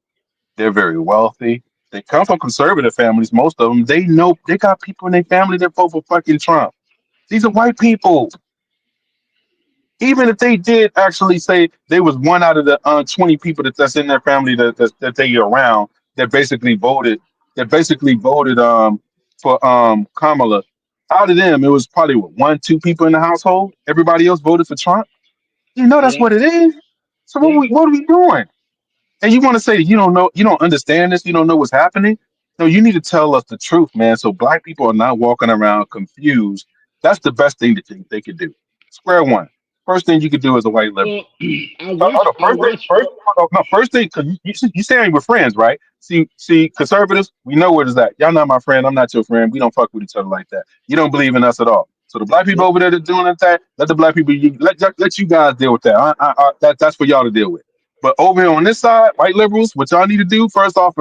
They're very wealthy. They come from conservative families. Most of them, they know they got people in their family that vote for fucking Trump. These are white people. Even if they did actually say they was one out of the 20 people that's in their family that they around that basically voted for Kamala. Out of them, it was probably what, one, two people in the household. Everybody else voted for Trump. You know that's Yeah, what it is. So yeah. what are we doing? And you want to say you don't know, you don't understand this, you don't know what's happening. No, you need to tell us the truth, man. So black people are not walking around confused. That's the best thing that they could do. Square one. First thing you could do as a white liberal. Well, I Hold watch. on. I watch. First thing, because you saying we're friends, right? See, conservatives, we know where it's at. Y'all not my friend. I'm not your friend. We don't fuck with each other like that. You don't believe in us at all. So the black people Yeah, over there that doing that, let the black people let you guys deal with that. That's for y'all to deal with. But over here on this side, white liberals, what y'all need to do first off,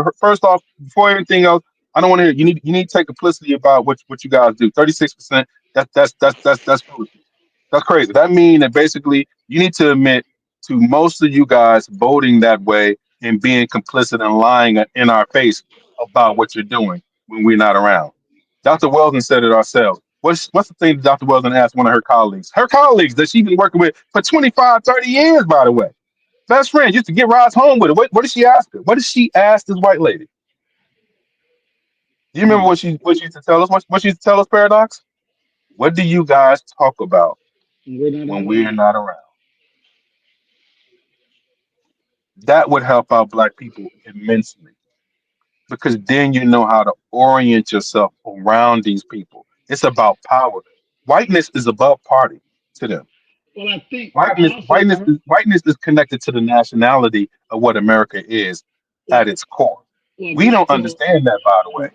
before anything else, I don't want to hear you need to take publicity about what you guys do. 36%. That's foolishness. That's crazy. That means that basically you need to admit to most of you guys voting that way and being complicit and lying in our face about what you're doing when we're not around. Dr. Weldon said it ourselves. What's the thing that Dr. Weldon asked one of her colleagues? Her colleagues that she's been working with for 25, 30 years, by the way. Best friend used to get rides home with her. What did she ask her? What did she ask this white lady? Do you remember mm, what she used to tell us? What she used to tell us, Paradox? What do you guys talk about we're not when we're around. not around? That would help out black people immensely because then you know how to orient yourself around these people. It's about power. Whiteness is above party to them. Well, I think Whiteness, also. whiteness, is, whiteness is connected to the nationality of what America is Well, at its core. well, We black don't people. understand that, by the way.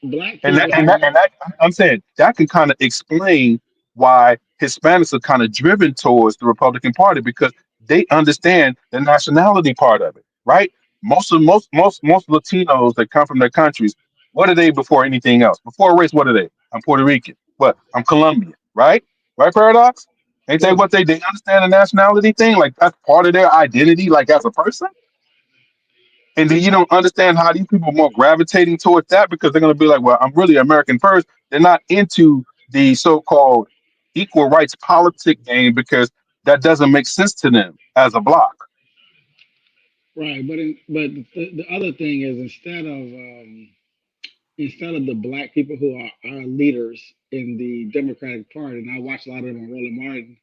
Black And people that, and have that, not. and that, I'm saying that can kind of explain why Hispanics are kind of driven towards the Republican Party because they understand the nationality part of it, right? Most Latinos that come from their countries, what are they before anything else? Before race, what are they? I'm Puerto Rican. What? I'm Colombian, right? Right, Paradox? Ain't they Well, what they understand the nationality thing? Like that's part of their identity, like as a person? And then you don't understand how these people are more gravitating towards that because they're going to be like, well, I'm really American first. They're not into the so-called equal rights politic game because that doesn't make sense to them as a block. right, but the other thing is instead of the black people who are our leaders in the Democratic Party, and I watch a lot of them on Roland Martin,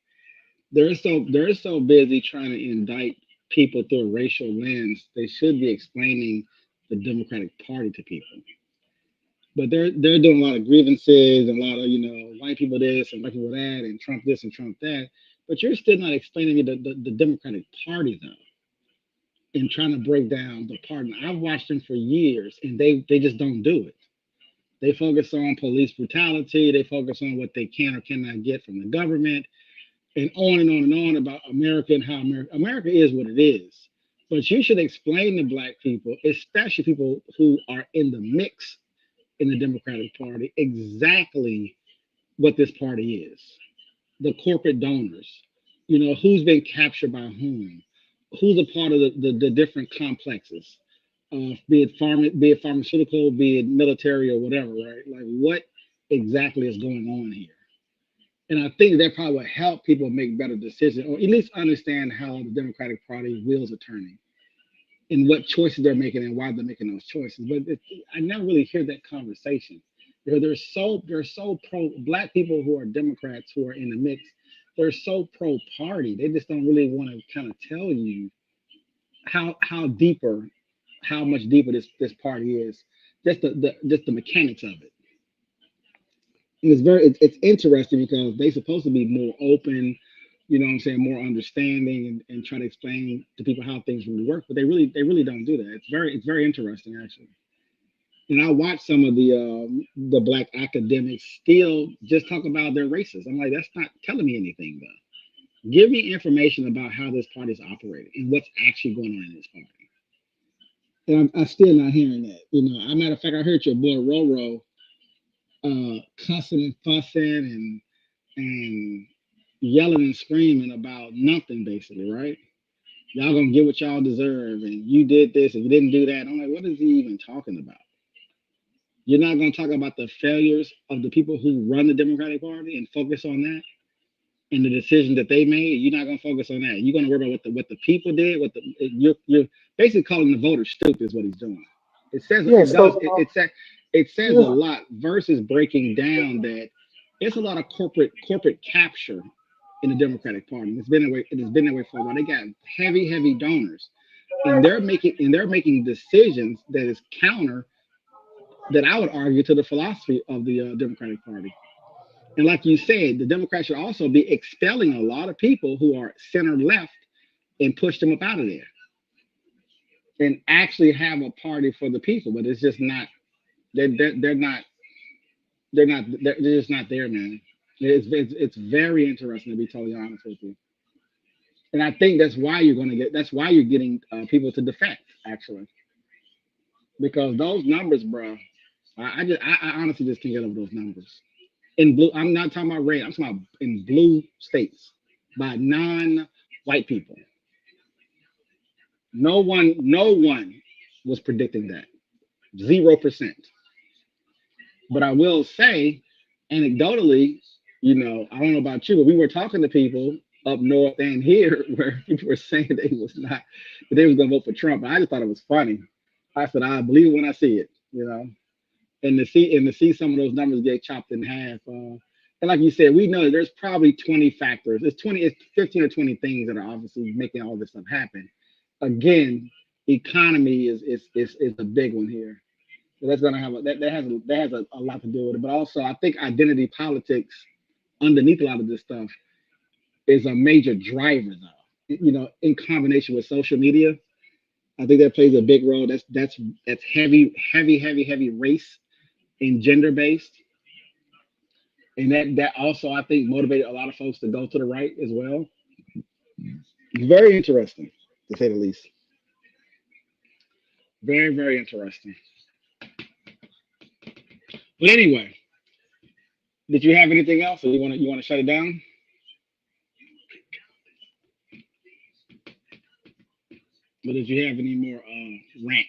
they're so busy trying to indict people through a racial lens. They should be explaining the Democratic Party to people. But they're doing a lot of grievances and a lot of white people this and white people that and Trump this and Trump that. But you're still not explaining me the Democratic Party though, and trying to break down the party. I've watched them for years, and they just don't do it. They focus on police brutality. They focus on what they can or cannot get from the government, and on about America and how America is what it is. But you should explain to black people, especially people who are in the mix in the Democratic Party, exactly what this party is. The corporate donors, who's been captured by whom, who's a part of the different complexes, be it pharmaceutical, be it military or whatever, right? Like what exactly is going on here? And I think that probably would help people make better decisions, or at least understand how the Democratic Party wheels are turning and what choices they're making and why they're making those choices. But I never really hear that conversation. They're so pro black people who are Democrats who are in the mix. They're so pro party. They just don't really want to kind of tell you how much deeper this party is. Just the mechanics of it. And it's interesting because they're supposed to be more open, what I'm saying, more understanding and try to explain to people how things really work, but they really don't do that. It's very interesting actually. And I watch some of the black academics still just talk about their races. I'm like, that's not telling me anything though. Give me information about how this party is operating and what's actually going on in this party. And I'm still not hearing that. As a matter of fact, I heard your boy Roro cussing and fussing and yelling and screaming about nothing, basically, right? Y'all gonna get what y'all deserve, and you did this and you didn't do that. I'm like, what is he even talking about? You're not going to talk about the failures of the people who run the Democratic Party and focus on that and the decision that they made. You're not going to focus on that. You're going to worry about what the people did. You're basically calling the voters stupid is what he's doing. It says Yeah. it does So it says a yeah, lot versus breaking down that it's a lot of corporate capture in the Democratic Party. It has been that way for a while. They got heavy donors, and they're making decisions that is counter that I would argue to the philosophy of the Democratic Party. And like you said, the Democrats should also be expelling a lot of people who are center left and push them up out of there and actually have a party for the people. But it's just not. They're not. They're just not there, man. It's very interesting to be totally honest with you. And I think that's why you're going to get. That's why you're getting people to defect actually, because those numbers, bro. I honestly just can't get over those numbers. In blue, I'm not talking about red. I'm talking about in blue states by non-white people. No one was predicting that. 0%. But I will say, anecdotally, I don't know about you, but we were talking to people up north and here where people were saying that they was gonna vote for Trump. And I just thought it was funny. I said, I believe it when I see it. And to see some of those numbers get chopped in half. And like you said, we know that there's probably 20 factors. It's 15 or 20 things that are obviously making all this stuff happen. Again, economy is a big one here. So that's gonna have a lot to do with it. But also, I think identity politics underneath a lot of this stuff is a major driver, though. In combination with social media, I think that plays a big role. That's heavy race and gender based, and that also I think motivated a lot of folks to go to the right as well. Very interesting, to say the least. Very interesting. But anyway, did you have anything else, or you want to shut it down? But did you have any more rants?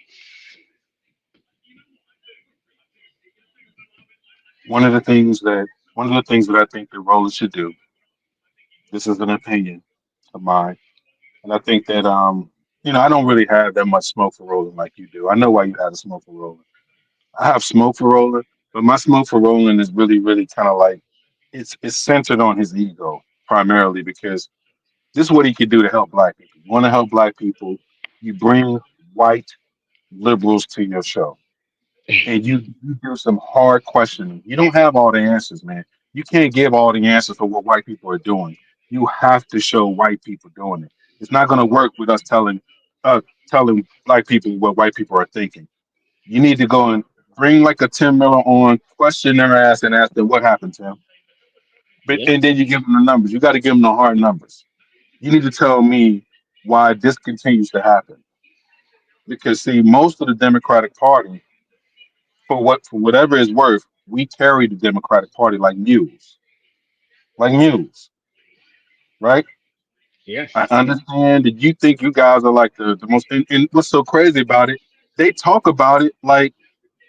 one of the things that I think that rollers should do. This is an opinion of mine, and I think that I don't really have that much smoke for rolling like you do. I know why you have a smoke for rolling. I have smoke for rolling, but my smoke for rolling is really kind of like it's centered on his ego primarily because this is what he could do to help black people. You want to help black people, you bring white liberals to your show and you do some hard questioning. You don't have all the answers, man. You can't give all the answers for what white people are doing. You have to show white people doing it. It's not going to work with us telling black people what white people are thinking. You need to go and bring like a Tim Miller on, question their ass, and ask them what happened, Tim. But Yeah. and then you give them the numbers. You got to give them the hard numbers. You need to tell me why this continues to happen. Because see, most of the Democratic Party, for whatever it's worth, we carry the Democratic Party like mules, right? Yes. I understand that you think you guys are like the most. And what's so crazy about it? They talk about it like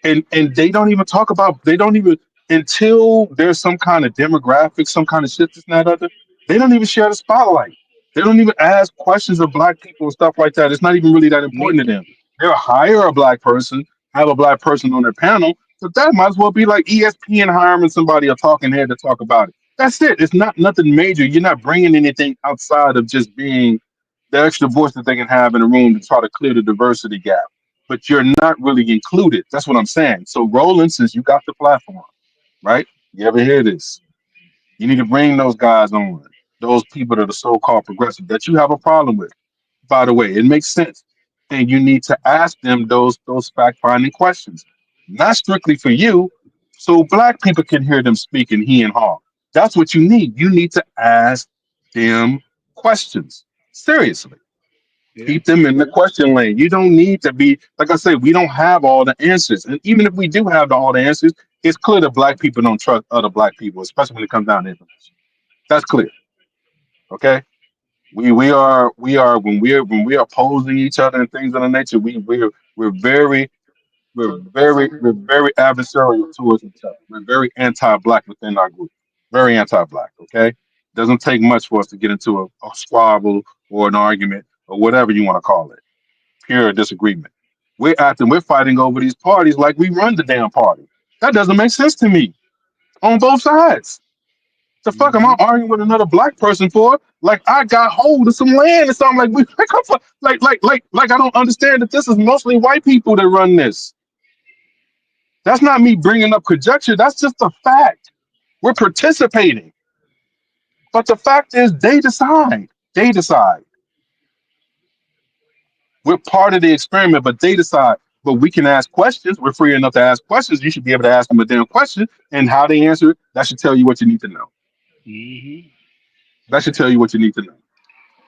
and they don't even until there's some kind of demographic, some kind of shit that's not other, they don't even share the spotlight. They don't even ask questions of black people and stuff like that. It's not even really that Me. important to them. They'll hire a black person, have a black person on their panel, but that might as well be like ESPN hiring somebody a talking head to talk about it. That's it. It's not nothing major. You're not bringing anything outside of just being the extra voice that they can have in a room to try to clear the diversity gap, but you're not really included. That's what I'm saying. So, Roland, since you got the platform, right? You ever hear this? You need to bring those guys on, those people that are so-called progressive that you have a problem with. By the way, it makes sense, and you need to ask them those fact-finding questions, not strictly for you, so black people can hear them speaking he and haw. That's what you need. You need to ask them questions seriously. Yeah. Keep them in the question lane. You don't need to be like I say. We don't have all the answers, and even if we do have all the answers, it's clear that black people don't trust other black people, especially when it comes down to information. That's clear. Okay, we are when we are opposing each other and things of the nature. We're very. we're very adversarial towards each other. We're very anti-black within our group. Very anti-black. Okay, doesn't take much for us to get into a squabble or an argument or whatever you want to call it. Pure disagreement. We're fighting over these parties like we run the damn party. That doesn't make sense to me on both sides. The fuck am I Hmm. arguing with another black person for? Like I got hold of some land or something. Like we like, I'm like I don't understand that this is mostly white people that run this. That's not me bringing up conjecture. That's just a fact. We're participating, but the fact is they decide. They decide. We're part of the experiment, but they decide. But we can ask questions. We're free enough to ask questions. You should be able to ask them a damn question, and how they answer it. That should tell you what you need to know. Hmm. That should tell you what you need to know.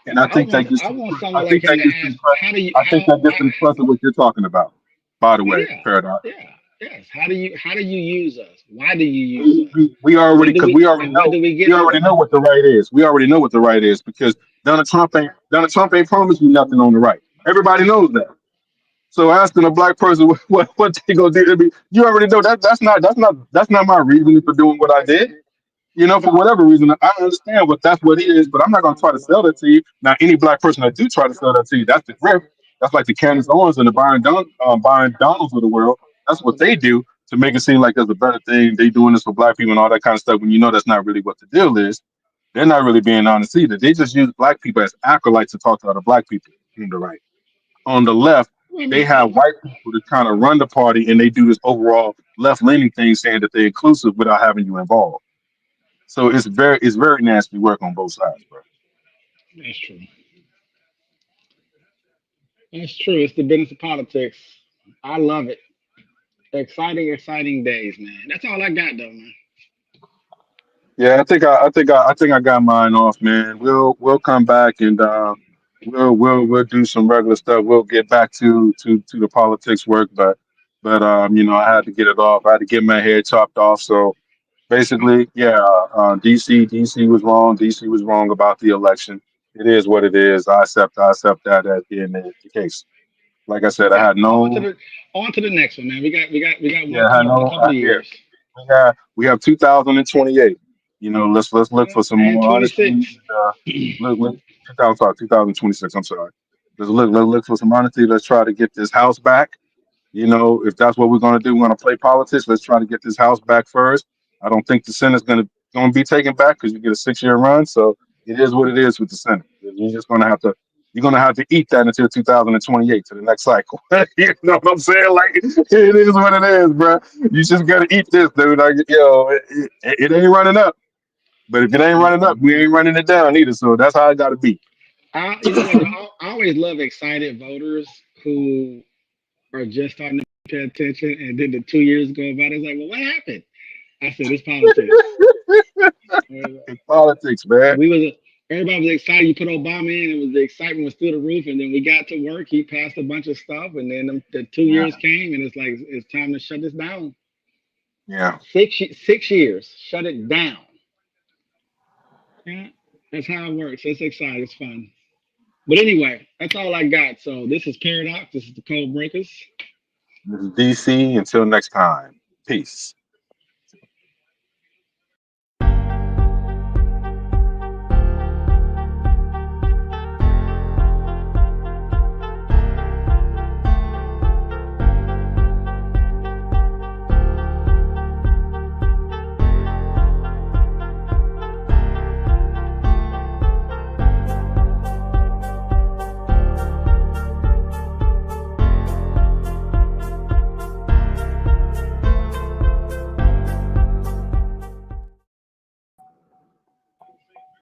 And I I think that want gets I to want I someone like think him that to gets to the ask, crux. how do you I think that gets how to the crux of what you're talking about. By the well, way, yeah, Paradox. yeah, yes. How do you use us? Why do you use We, us? we, we already What do because we and what do we we get already for it? know what the right is. We already know what the right is because Donald Trump ain't promised you nothing on the right. Everybody knows that. So asking a black person what they gonna do, you already know that that's not my reasoning for doing what I did. For whatever reason, I understand that's what it is, but I'm not going to try to sell that to you. Now, any black person that do try to sell that to you, that's the grift. That's like the Candace Owens and the Byron Donalds of the world. That's what they do to make it seem like there's a better thing. They doing this for black people and all that kind of stuff. When you know that's not really what the deal is, they're not really being honest either. They just use black people as acolytes to talk to other black people on the right. On the left, Well, I they mean, have white people to kind of run the party, and they do this overall left leaning thing, saying that they're inclusive without having you involved. So it's very nasty work on both sides, bro. that's true. That's true. It's the business of politics. I love it. Exciting, exciting days, man. That's all I got, though, man. Yeah, I think I got mine off, man. We'll come back and we'll do some regular stuff. We'll get back to the politics work, but I had to get it off. I had to get my head chopped off. So basically, yeah, DC was wrong. DC was wrong about the election. It is what it is. I accept that as being the case. Like I said, I Okay, had no. on to the next one, man. We got one Yeah, I couple a know. couple of Yeah, years. we have 2028. Let's look for some And more honesty. 26. Look 2026. I'm sorry. Let's look for some honesty. Let's try to get this house back. If that's what we're going to do, we're going to play politics. Let's try to get this house back first. I don't think the Senate's going to be taken back because you get a 6-year run. So it is what it is with the Senate. You're going to have to eat that until 2028 to the next cycle. You know what I'm saying? Like it is what it is, bro. You just got to eat this, dude. It ain't running up. But if it ain't running up, we ain't running it down either. So that's how it got to be. You know what? I always love excited voters who are just starting to pay attention, and then the 2 years go by. It's like, well, what happened? I said, it's politics. It's politics, man. We was Everybody was excited. You put Obama in, and the excitement was through the roof. And then we got to work. He passed a bunch of stuff, and then the 2 years Yeah, came, and it's like it's time to shut this down. yeah. 6 years, shut it down. Yeah, that's how it works. It's exciting. It's fun. But anyway, that's all I got. So this is Paradox. This is the Code Breakers. This is DC. Until next time. Peace.